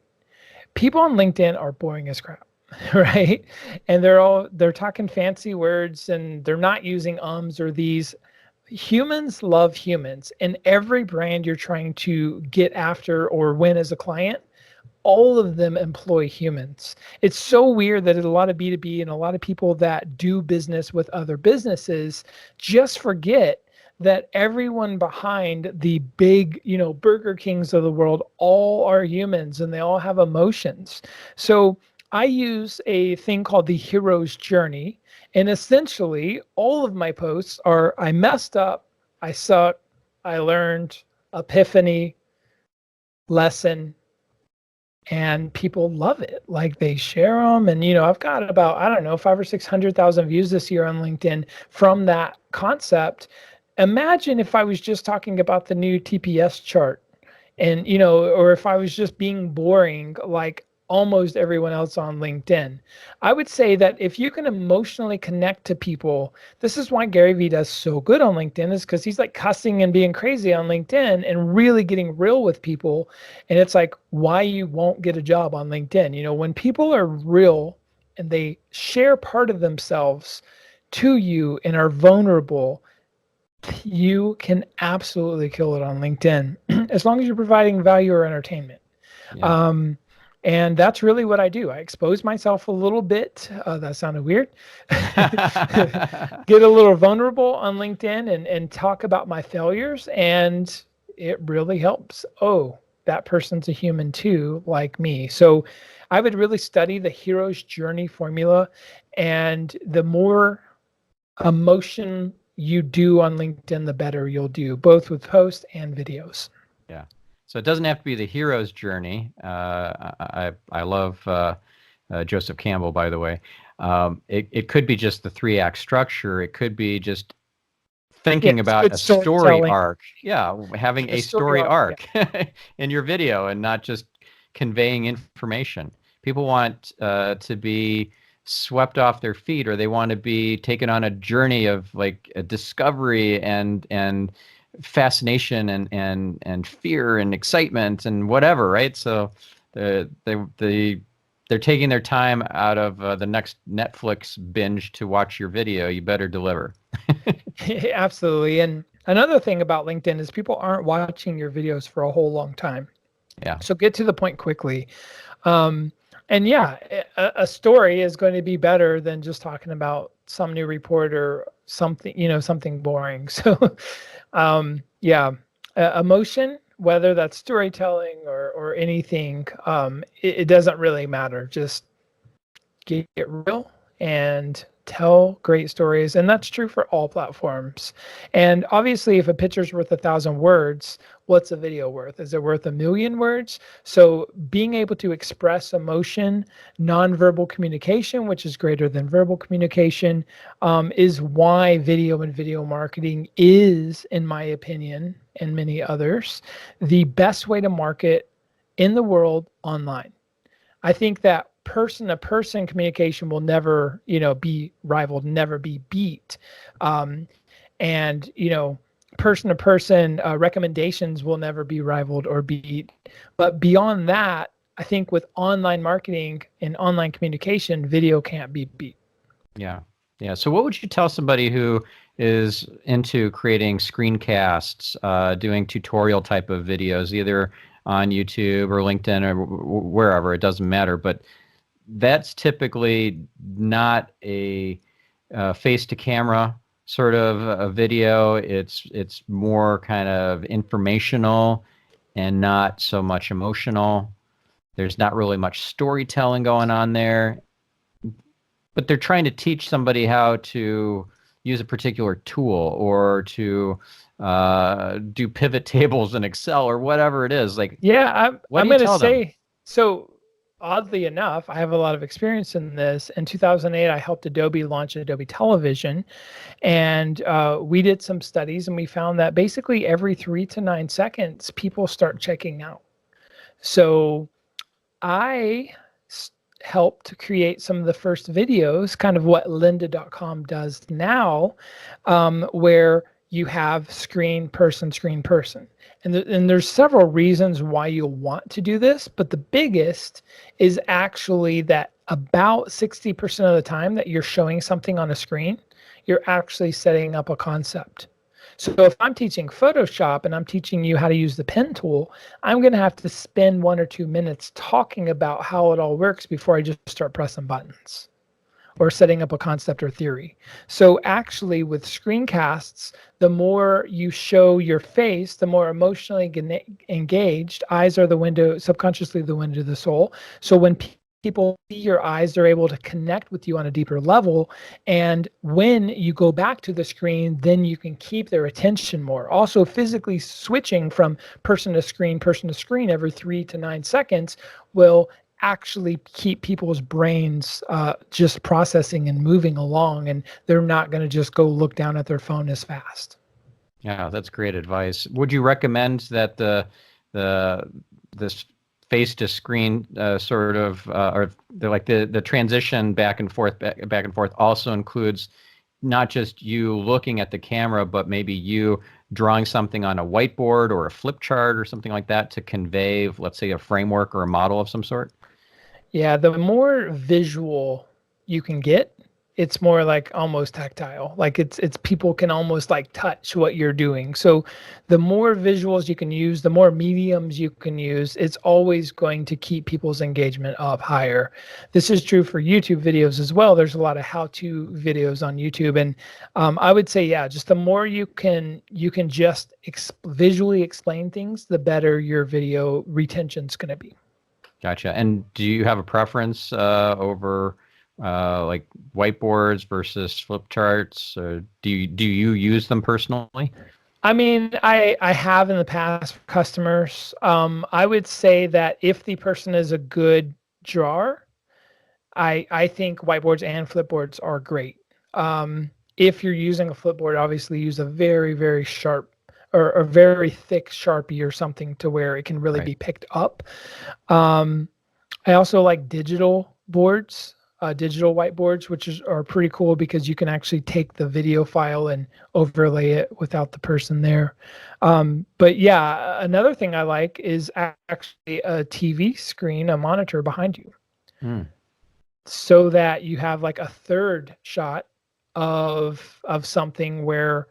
People on LinkedIn are boring as crap, right? And they're talking fancy words, and they're not using ums or these. Humans love humans, and every brand you're trying to get after or win as a client, all of them employ humans. It's so weird that a lot of B2B and a lot of people that do business with other businesses just forget that everyone behind the big, Burger Kings of the world, all are humans, and they all have emotions. So I use a thing called the hero's journey. And essentially, all of my posts are I messed up, I sucked, I learned, epiphany, lesson, and people love it. Like, they share them. And, I've got about, I don't know, 500,000 or 600,000 views this year on LinkedIn from that concept. Imagine if I was just talking about the new TPS chart and, or if I was just being boring like almost everyone else on LinkedIn. I would say that if you can emotionally connect to people, this is why Gary Vee does so good on LinkedIn, is because he's like cussing and being crazy on LinkedIn and really getting real with people. And it's like why you won't get a job on LinkedIn. When people are real and they share part of themselves to you and are vulnerable, you can absolutely kill it on LinkedIn as long as you're providing value or entertainment. Yeah. And that's really what I do. I expose myself a little bit. That sounded weird. Get a little vulnerable on LinkedIn and talk about my failures. And it really helps. Oh, that person's a human too, like me. So I would really study the hero's journey formula. And the more emotion you do on LinkedIn, the better you'll do, both with posts and videos. Yeah. So it doesn't have to be the hero's journey. I love Joseph Campbell, by the way. It could be just the 3-act structure. It could be just thinking about a story arc. Yeah, having a story arc in your video and not just conveying information. People want to be swept off their feet, or they want to be taken on a journey of like a discovery and fascination and fear and excitement and whatever, right? So the they're taking their time out of the next Netflix binge to watch your video, you better deliver. Absolutely. And another thing about LinkedIn is people aren't watching your videos for a whole long time. Yeah. So get to the point quickly. And yeah, a story is going to be better than just talking about some new report or something, something boring. So yeah, emotion, whether that's storytelling or anything, it doesn't really matter. Just get real and tell great stories. And that's true for all platforms. And obviously, if a picture's worth 1,000 words, what's a video worth? Is it worth 1,000,000 words? So being able to express emotion, nonverbal communication, which is greater than verbal communication, is why video and video marketing is, in my opinion, and many others, the best way to market in the world online. I think that person-to-person communication will never, be rivaled, never be beat. And, person-to-person recommendations will never be rivaled or beat. But beyond that, I think with online marketing and online communication, video can't be beat. Yeah. Yeah. So what would you tell somebody who is into creating screencasts, doing tutorial type of videos, either on YouTube or LinkedIn or wherever, it doesn't matter, but that's typically not a face to camera sort of a video. It's more kind of informational and not so much emotional. There's not really much storytelling going on there, but they're trying to teach somebody how to use a particular tool or to do pivot tables in Excel or whatever it is. Like, yeah, what I'm do you going to tell them? say, so oddly enough, I have a lot of experience in this. In 2008, I helped Adobe launch Adobe Television, and we did some studies, and we found that basically every 3 to 9 seconds, people start checking out. So I helped create some of the first videos, kind of what lynda.com does now, where you have screen, person. And there's several reasons why you'll want to do this, but the biggest is actually that about 60% of the time that you're showing something on a screen, you're actually setting up a concept. So if I'm teaching Photoshop and I'm teaching you how to use the pen tool, I'm going to have to spend 1 or 2 minutes talking about how it all works before I just start pressing buttons or setting up a concept or theory. So actually with screencasts, the more you show your face, the more emotionally engaged. Eyes are the window, subconsciously the window to the soul. So when people see your eyes, they're able to connect with you on a deeper level. And when you go back to the screen, then you can keep their attention more. Also, physically switching from person to screen every 3 to 9 seconds will actually keep people's brains just processing and moving along, and they're not going to just go look down at their phone as fast. Yeah, that's great advice. Would you recommend that this face to screen sort of or the transition back and forth also includes not just you looking at the camera, but maybe you drawing something on a whiteboard or a flip chart or something like that to convey, let's say, a framework or a model of some sort? Yeah, the more visual you can get, it's more like almost tactile. Like it's people can almost like touch what you're doing. So the more visuals you can use, the more mediums you can use, it's always going to keep people's engagement up higher. This is true for YouTube videos as well. There's a lot of how-to videos on YouTube, and I would say, yeah, just the more you can just visually explain things, the better your video retention's going to be. Gotcha. And do you have a preference over like whiteboards versus flip charts? Or do you use them personally? I mean, I have in the past for customers. I would say that if the person is a good drawer, I think whiteboards and flipboards are great. If you're using a flipboard, obviously use a very, very sharp or a very thick Sharpie or something to where it can really Right. be picked up. I also like digital boards, digital whiteboards, which are pretty cool because you can actually take the video file and overlay it without the person there. But yeah, another thing I like is actually a TV screen, a monitor behind you. Mm. so that you have like a third shot of something where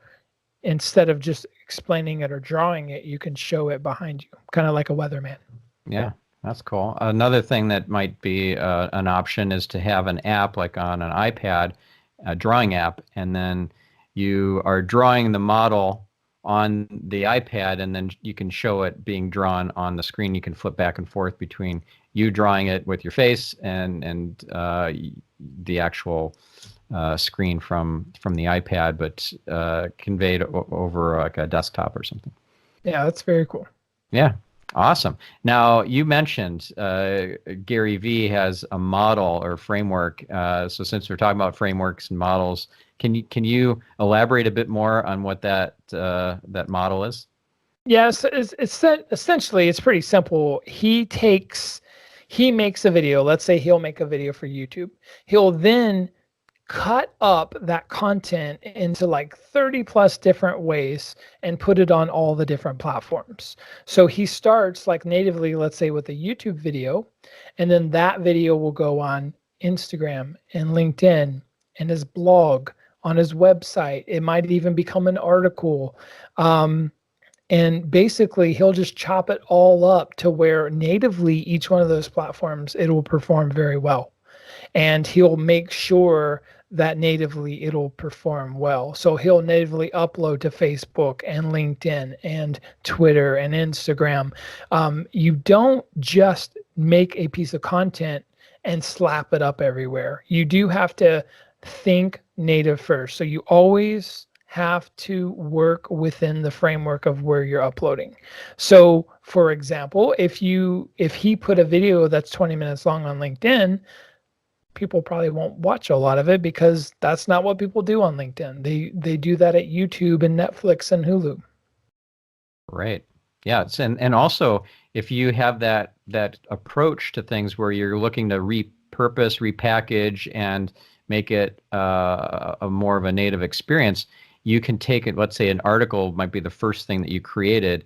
instead of just explaining it or drawing it, you can show it behind you, kind of like a weatherman. Yeah, that's cool. Another thing that might be an option is to have an app like on an iPad, a drawing app, and then you are drawing the model on the iPad, and then you can show it being drawn on the screen. You can flip back and forth between you drawing it with your face and the actual screen from the iPad, but conveyed over like a desktop or something. Yeah, that's very cool. Yeah, awesome. Now you mentioned Gary Vee has a model or framework. So since we're talking about frameworks and models, can you elaborate a bit more on what that model is? Yes, essentially it's pretty simple. He makes a video. Let's say he'll make a video for YouTube. He'll then cut up that content into like 30 plus different ways and put it on all the different platforms. So he starts like natively, let's say with a YouTube video, and then that video will go on Instagram and LinkedIn and his blog, on his website. It might even become an article. And basically he'll just chop it all up to where natively each one of those platforms, it will perform very well. And he'll make sure that natively it'll perform well. So he'll natively upload to Facebook and LinkedIn and Twitter and Instagram. You don't just make a piece of content and slap it up everywhere. You do have to think native first. So you always have to work within the framework of where you're uploading. So for example, if he put a video that's 20 minutes long on LinkedIn, people probably won't watch a lot of it because that's not what people do on LinkedIn. They do that at YouTube and Netflix and Hulu. Right. Yeah. And also if you have that approach to things where you're looking to repurpose, repackage, and make it a more of a native experience, you can take it. Let's say an article might be the first thing that you created,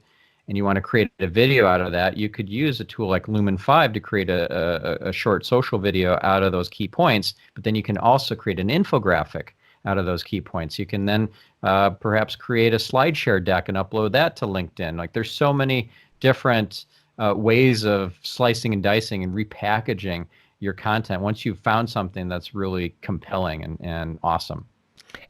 and you want to create a video out of that. You could use a tool like Lumen 5 to create a short social video out of those key points, but then you can also create an infographic out of those key points. You can then perhaps create a SlideShare deck and upload that to LinkedIn. Like there's so many different ways of slicing and dicing and repackaging your content once you've found something that's really compelling and awesome.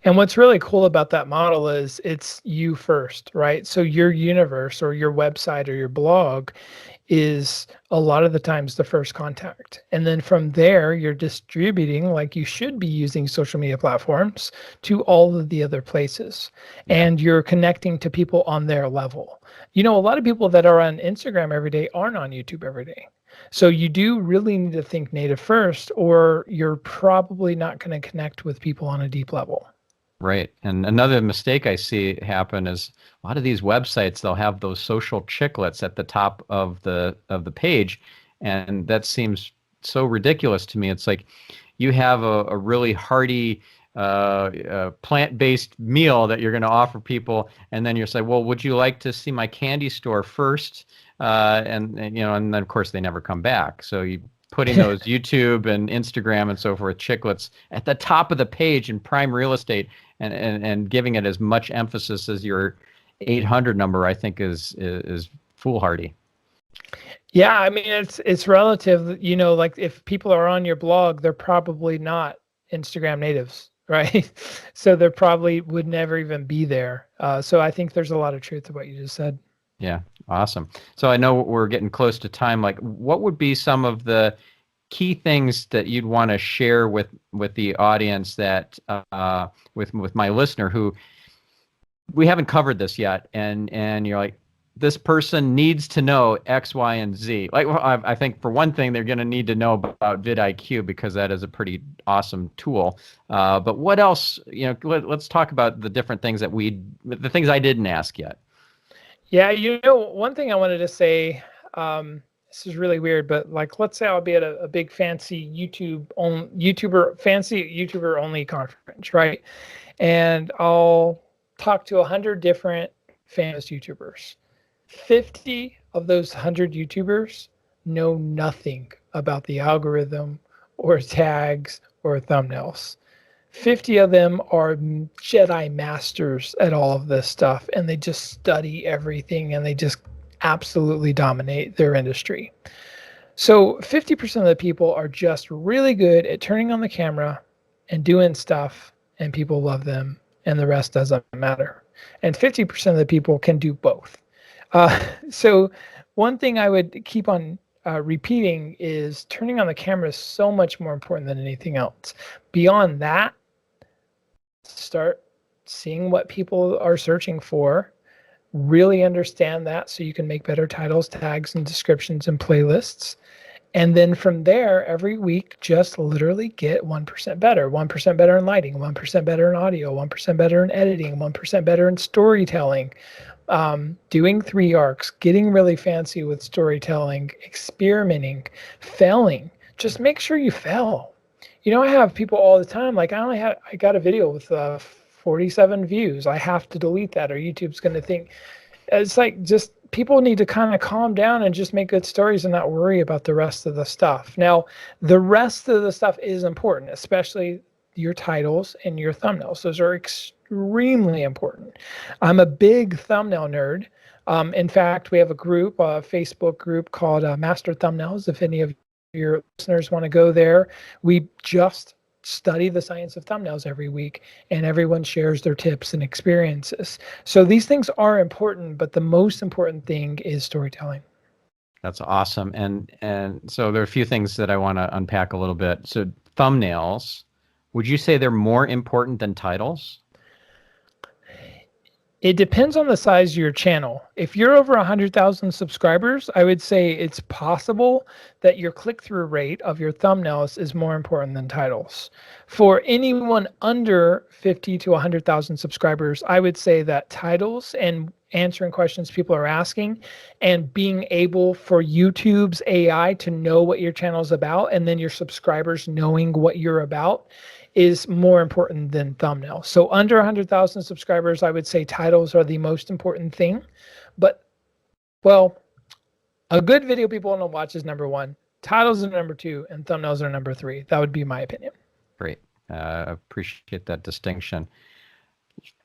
And what's really cool about that model is it's you first, right? So your universe or your website or your blog is a lot of the times the first contact. And then from there, you're distributing like you should be using social media platforms to all of the other places. Yeah. And you're connecting to people on their level. You know, a lot of people that are on Instagram every day aren't on YouTube every day. So you do really need to think native first, or you're probably not going to connect with people on a deep level. Right. And another mistake I see happen is a lot of these websites, they'll have those social chiclets at the top of the page. And that seems so ridiculous to me. It's like you have a really hearty plant-based meal that you're going to offer people, and then you're saying, well, would you like to see my candy store first? And you know, and then of course they never come back. So you putting those YouTube and Instagram and so forth chiclets at the top of the page in prime real estate, and giving it as much emphasis as your 800 number, I think is foolhardy. Yeah, I mean it's relative. You know, like if people are on your blog, they're probably not Instagram natives, right? So they probably would never even be there. So I think there's a lot of truth to what you just said. Yeah, awesome. So I know we're getting close to time. Like, what would be some of the key things that you'd want to share with the audience that with my listener who we haven't covered this yet, and you're like, this person needs to know X, Y, and Z. Like, well, I think for one thing, they're going to need to know about vidIQ because that is a pretty awesome tool. But what else? You know, let's talk about the different things the things I didn't ask yet. Yeah, you know, one thing I wanted to say, this is really weird, but like, let's say I'll be at a big fancy YouTuber only conference, right? And I'll talk to 100 different famous YouTubers. 50 of those 100 YouTubers know nothing about the algorithm or tags or thumbnails. 50 of them are Jedi masters at all of this stuff, and they just study everything and they just absolutely dominate their industry. So 50% of the people are just really good at turning on the camera and doing stuff, and people love them, and the rest doesn't matter. And 50% of the people can do both. So one thing I would keep on repeating is turning on the camera is so much more important than anything else. Beyond that, start seeing what people are searching for, really understand that so you can make better titles, tags, and descriptions and playlists. And then from there, every week, just literally get 1% better. 1% better in lighting, 1% better in audio, 1% better in editing, 1% better in storytelling, doing 3 arcs, getting really fancy with storytelling, experimenting, failing. Just make sure you fail. You know, I have people all the time, like I got a video with 47 views. I have to delete that or YouTube's going to think. It's like, just people need to kind of calm down and just make good stories and not worry about the rest of the stuff. Now, the rest of the stuff is important, especially your titles and your thumbnails. Those are extremely important. I'm a big thumbnail nerd. In fact, we have a group, a Facebook group called Master Thumbnails. If any of your listeners want to go there, we just study the science of thumbnails every week, and everyone shares their tips and experiences. So these things are important, but the most important thing is storytelling. That's awesome. And so there are a few things that I want to unpack a little bit. So thumbnails, would you say they're more important than titles? It depends on the size of your channel. If you're over 100,000 subscribers, I would say it's possible that your click-through rate of your thumbnails is more important than titles. For anyone under 50 to 100,000 subscribers, I would say that titles and answering questions people are asking and being able for YouTube's AI to know what your channel is about, and then your subscribers knowing what you're about, is more important than thumbnails. So under 100,000 subscribers, I would say titles are the most important thing. But, well, a good video people want to watch is number 1. Titles are number 2, and thumbnails are number 3. That would be my opinion. Great. Appreciate that distinction.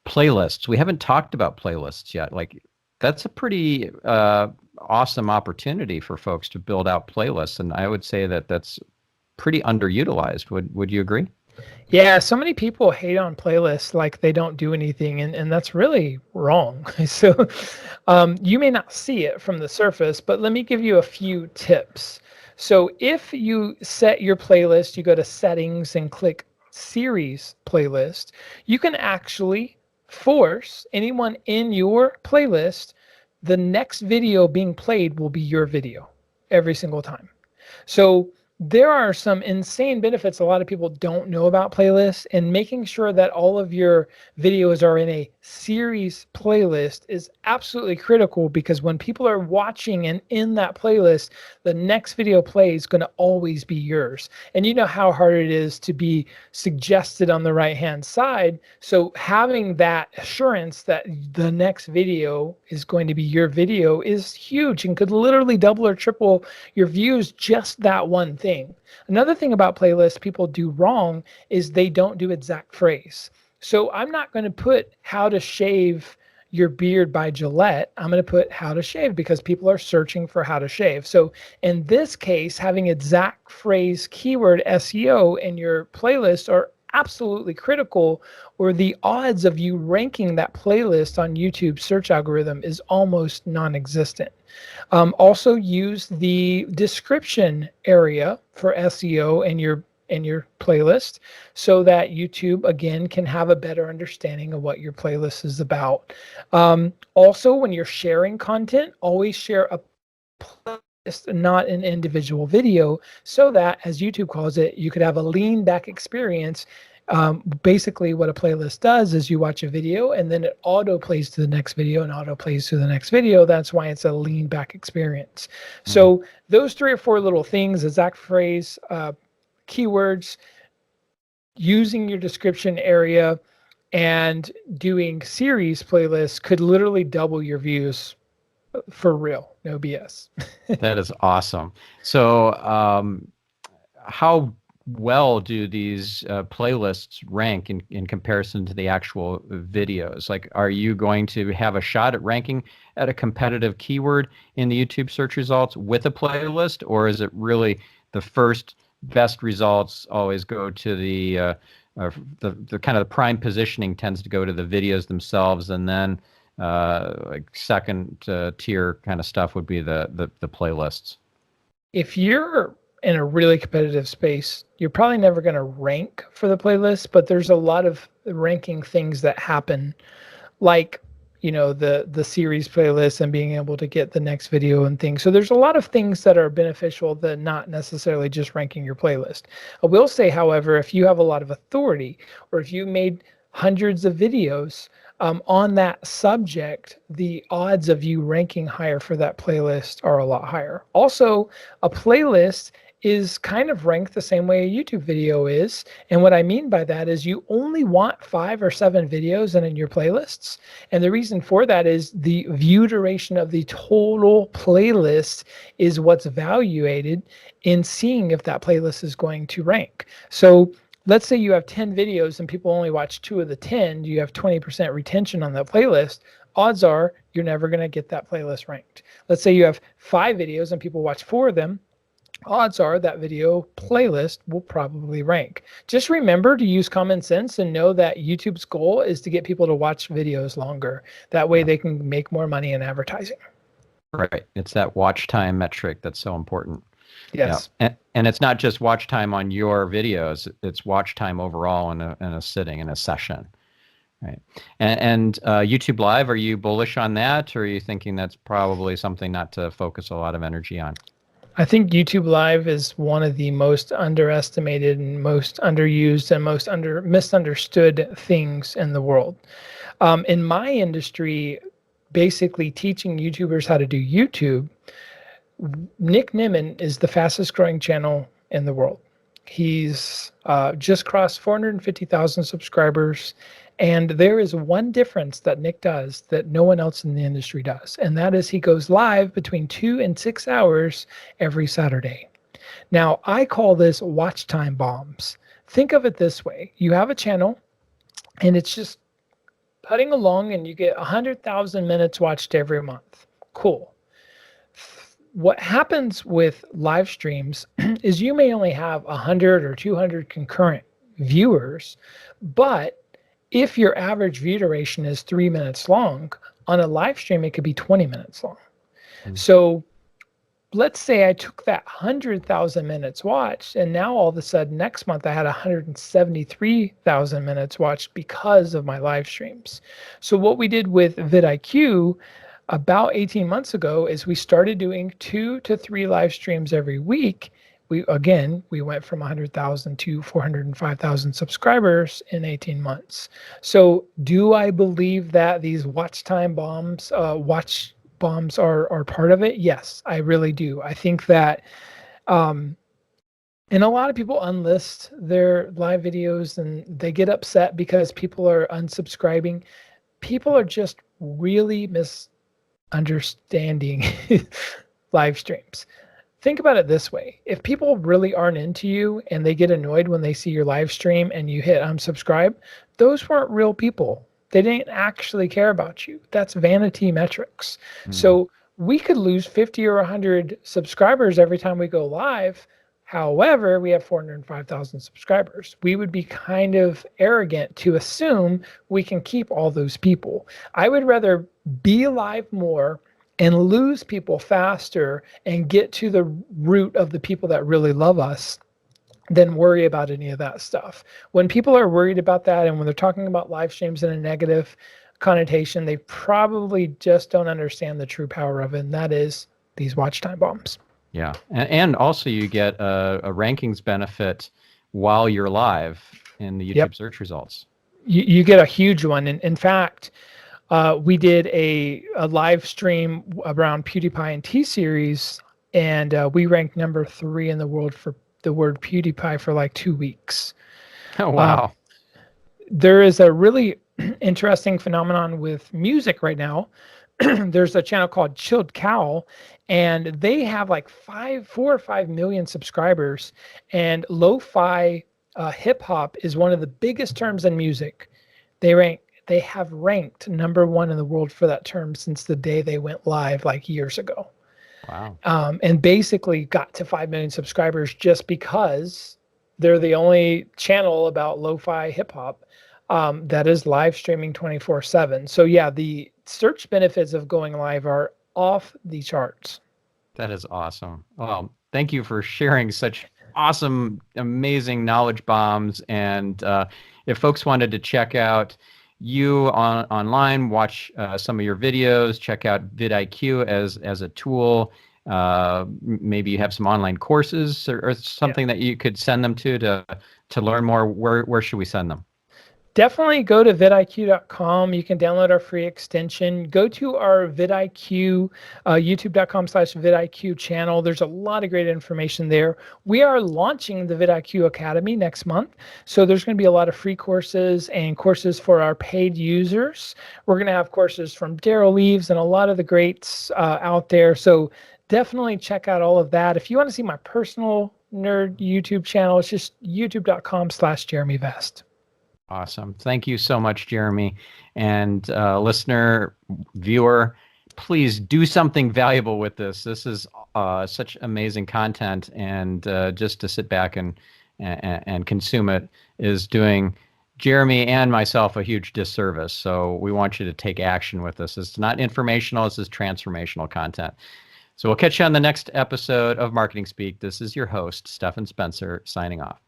Playlists. We haven't talked about playlists yet. Like, that's a pretty awesome opportunity for folks to build out playlists. And I would say that that's pretty underutilized. Would you agree? Yeah, so many people hate on playlists like they don't do anything, and that's really wrong. So you may not see it from the surface, but let me give you a few tips. So if you set your playlist, you go to settings and click series playlist, you can actually force anyone in your playlist, the next video being played will be your video every single time. So there are some insane benefits a lot of people don't know about playlists, and making sure that all of your videos are in a series playlist is absolutely critical, because when people are watching and in that playlist, the next video play is going to always be yours. And you know how hard it is to be suggested on the right hand side. So having that assurance that the next video is going to be your video is huge and could literally double or triple your views, just that one thing. Another thing about playlists people do wrong is they don't do exact phrase. So I'm not going to put how to shave your beard by Gillette. I'm going to put how to shave, because people are searching for how to shave. So in this case, having exact phrase keyword SEO in your playlist are absolutely critical, or the odds of you ranking that playlist on YouTube search algorithm is almost non-existent. Also use the description area for SEO in your playlist, so that YouTube again can have a better understanding of what your playlist is about. Also, when you're sharing content, always share a playlist, not an individual video, so that, as YouTube calls it, you could have a lean back experience. Basically what a playlist does is you watch a video and then it auto plays to the next video and auto plays to the next video. That's why it's a lean back experience. Mm-hmm. So those 3 or 4 little things, exact phrase, keywords, using your description area, and doing series playlists could literally double your views, for real, no BS. That is awesome. So how well do these playlists rank in comparison to the actual videos? Like, are you going to have a shot at ranking at a competitive keyword in the YouTube search results with a playlist, or is it really the first best results always go to the kind of the prime positioning tends to go to the videos themselves, and then like second tier kind of stuff would be the playlists? If you're in a really competitive space, you're probably never going to rank for the playlist, but there's a lot of ranking things that happen, like the series playlist and being able to get the next video and things. So there's a lot of things that are beneficial that not necessarily just ranking your playlist. I will say, however, if you have a lot of authority, or if you made hundreds of videos on that subject, the odds of you ranking higher for that playlist are a lot higher. Also, a playlist is kind of ranked the same way a YouTube video is. And what I mean by that is you only want 5 or 7 videos in your playlists. And the reason for that is the view duration of the total playlist is what's evaluated in seeing if that playlist is going to rank. So let's say you have 10 videos and people only watch 2 of the 10, you have 20% retention on that playlist. Odds are you're never going to get that playlist ranked. Let's say you have 5 videos and people watch 4 of them. Odds are that video playlist will probably rank. Just remember to use common sense and know that YouTube's goal is to get people to watch videos longer. That way they can make more money in advertising. Right. It's that watch time metric that's so important. Yes. Yeah. And it's not just watch time on your videos, it's watch time overall in a sitting, in a session. Right. And YouTube Live, are you bullish on that, or are you thinking that's probably something not to focus a lot of energy on? I think YouTube Live is one of the most underestimated and most underused and most misunderstood things in the world. In my industry, basically teaching YouTubers how to do YouTube, Nick Nimmin is the fastest growing channel in the world. He's just crossed 450,000 subscribers. And there is one difference that Nick does that no one else in the industry does. And that is he goes live between 2 and 6 hours every Saturday. Now, I call this watch time bombs. Think of it this way. You have a channel and it's just putting along and you get 100,000 minutes watched every month. Cool. What happens with live streams is you may only have 100 or 200 concurrent viewers, but if your average view duration is 3 minutes long, on a live stream, it could be 20 minutes long. So let's say I took that 100,000 minutes watched, and now all of a sudden next month I had 173,000 minutes watched because of my live streams. So what we did with vidIQ about 18 months ago is we started doing 2 to 3 live streams every week. We went from 100,000 to 405,000 subscribers in 18 months. So do I believe that these watch bombs are part of it? Yes, I really do. I think that, and a lot of people unlist their live videos and they get upset because people are unsubscribing. People are just really misunderstanding live streams. Think about it this way. If people really aren't into you and they get annoyed when they see your live stream and you hit unsubscribe, those weren't real people. They didn't actually care about you. That's vanity metrics. So we could lose 50 or 100 subscribers every time we go live. However, we have 405,000 subscribers. We would be kind of arrogant to assume we can keep all those people. I would rather be live more and lose people faster and get to the root of the people that really love us than worry about any of that stuff. When people are worried about that and when they're talking about live streams in a negative connotation, they probably just don't understand the true power of it, and that is these watch time bombs. Yeah, and also you get a rankings benefit while you're live in the YouTube search results. You get a huge one. And in fact, we did a live stream around PewDiePie and T-Series, and we ranked number 3 in the world for the word PewDiePie for like 2 weeks. Oh, wow. There is a really interesting phenomenon with music right now there's a channel called Chilled Cow, and they have like 4 or 5 million subscribers. And lo-fi hip hop is one of the biggest terms in music. They have ranked #1 in the world for that term since the day they went live, like years ago. Wow. And basically got to 5 million subscribers just because they're the only channel about lo-fi hip hop that is live streaming 24/7. So yeah, the search benefits of going live are off the charts. That is awesome. Well, thank you for sharing such awesome, amazing knowledge bombs. And if folks wanted to check out you online, watch some of your videos, check out vidIQ as a tool. Maybe you have some online courses or something that you could send them to learn more. Where should we send them? Definitely go to vidiq.com. You can download our free extension. Go to our vidIQ, youtube.com/vidIQ channel. There's a lot of great information there. We are launching the vidIQ Academy next month. So there's going to be a lot of free courses and courses for our paid users. We're going to have courses from Daryl Leaves and a lot of the greats out there. So definitely check out all of that. If you want to see my personal nerd YouTube channel, it's just youtube.com/JeremyVest. Awesome. Thank you so much, Jeremy. And listener, viewer, please do something valuable with this. This is such amazing content, and just to sit back and consume it is doing Jeremy and myself a huge disservice. So we want you to take action with this. It's not informational. This is transformational content. So we'll catch you on the next episode of Marketing Speak. This is your host, Stephan Spencer, signing off.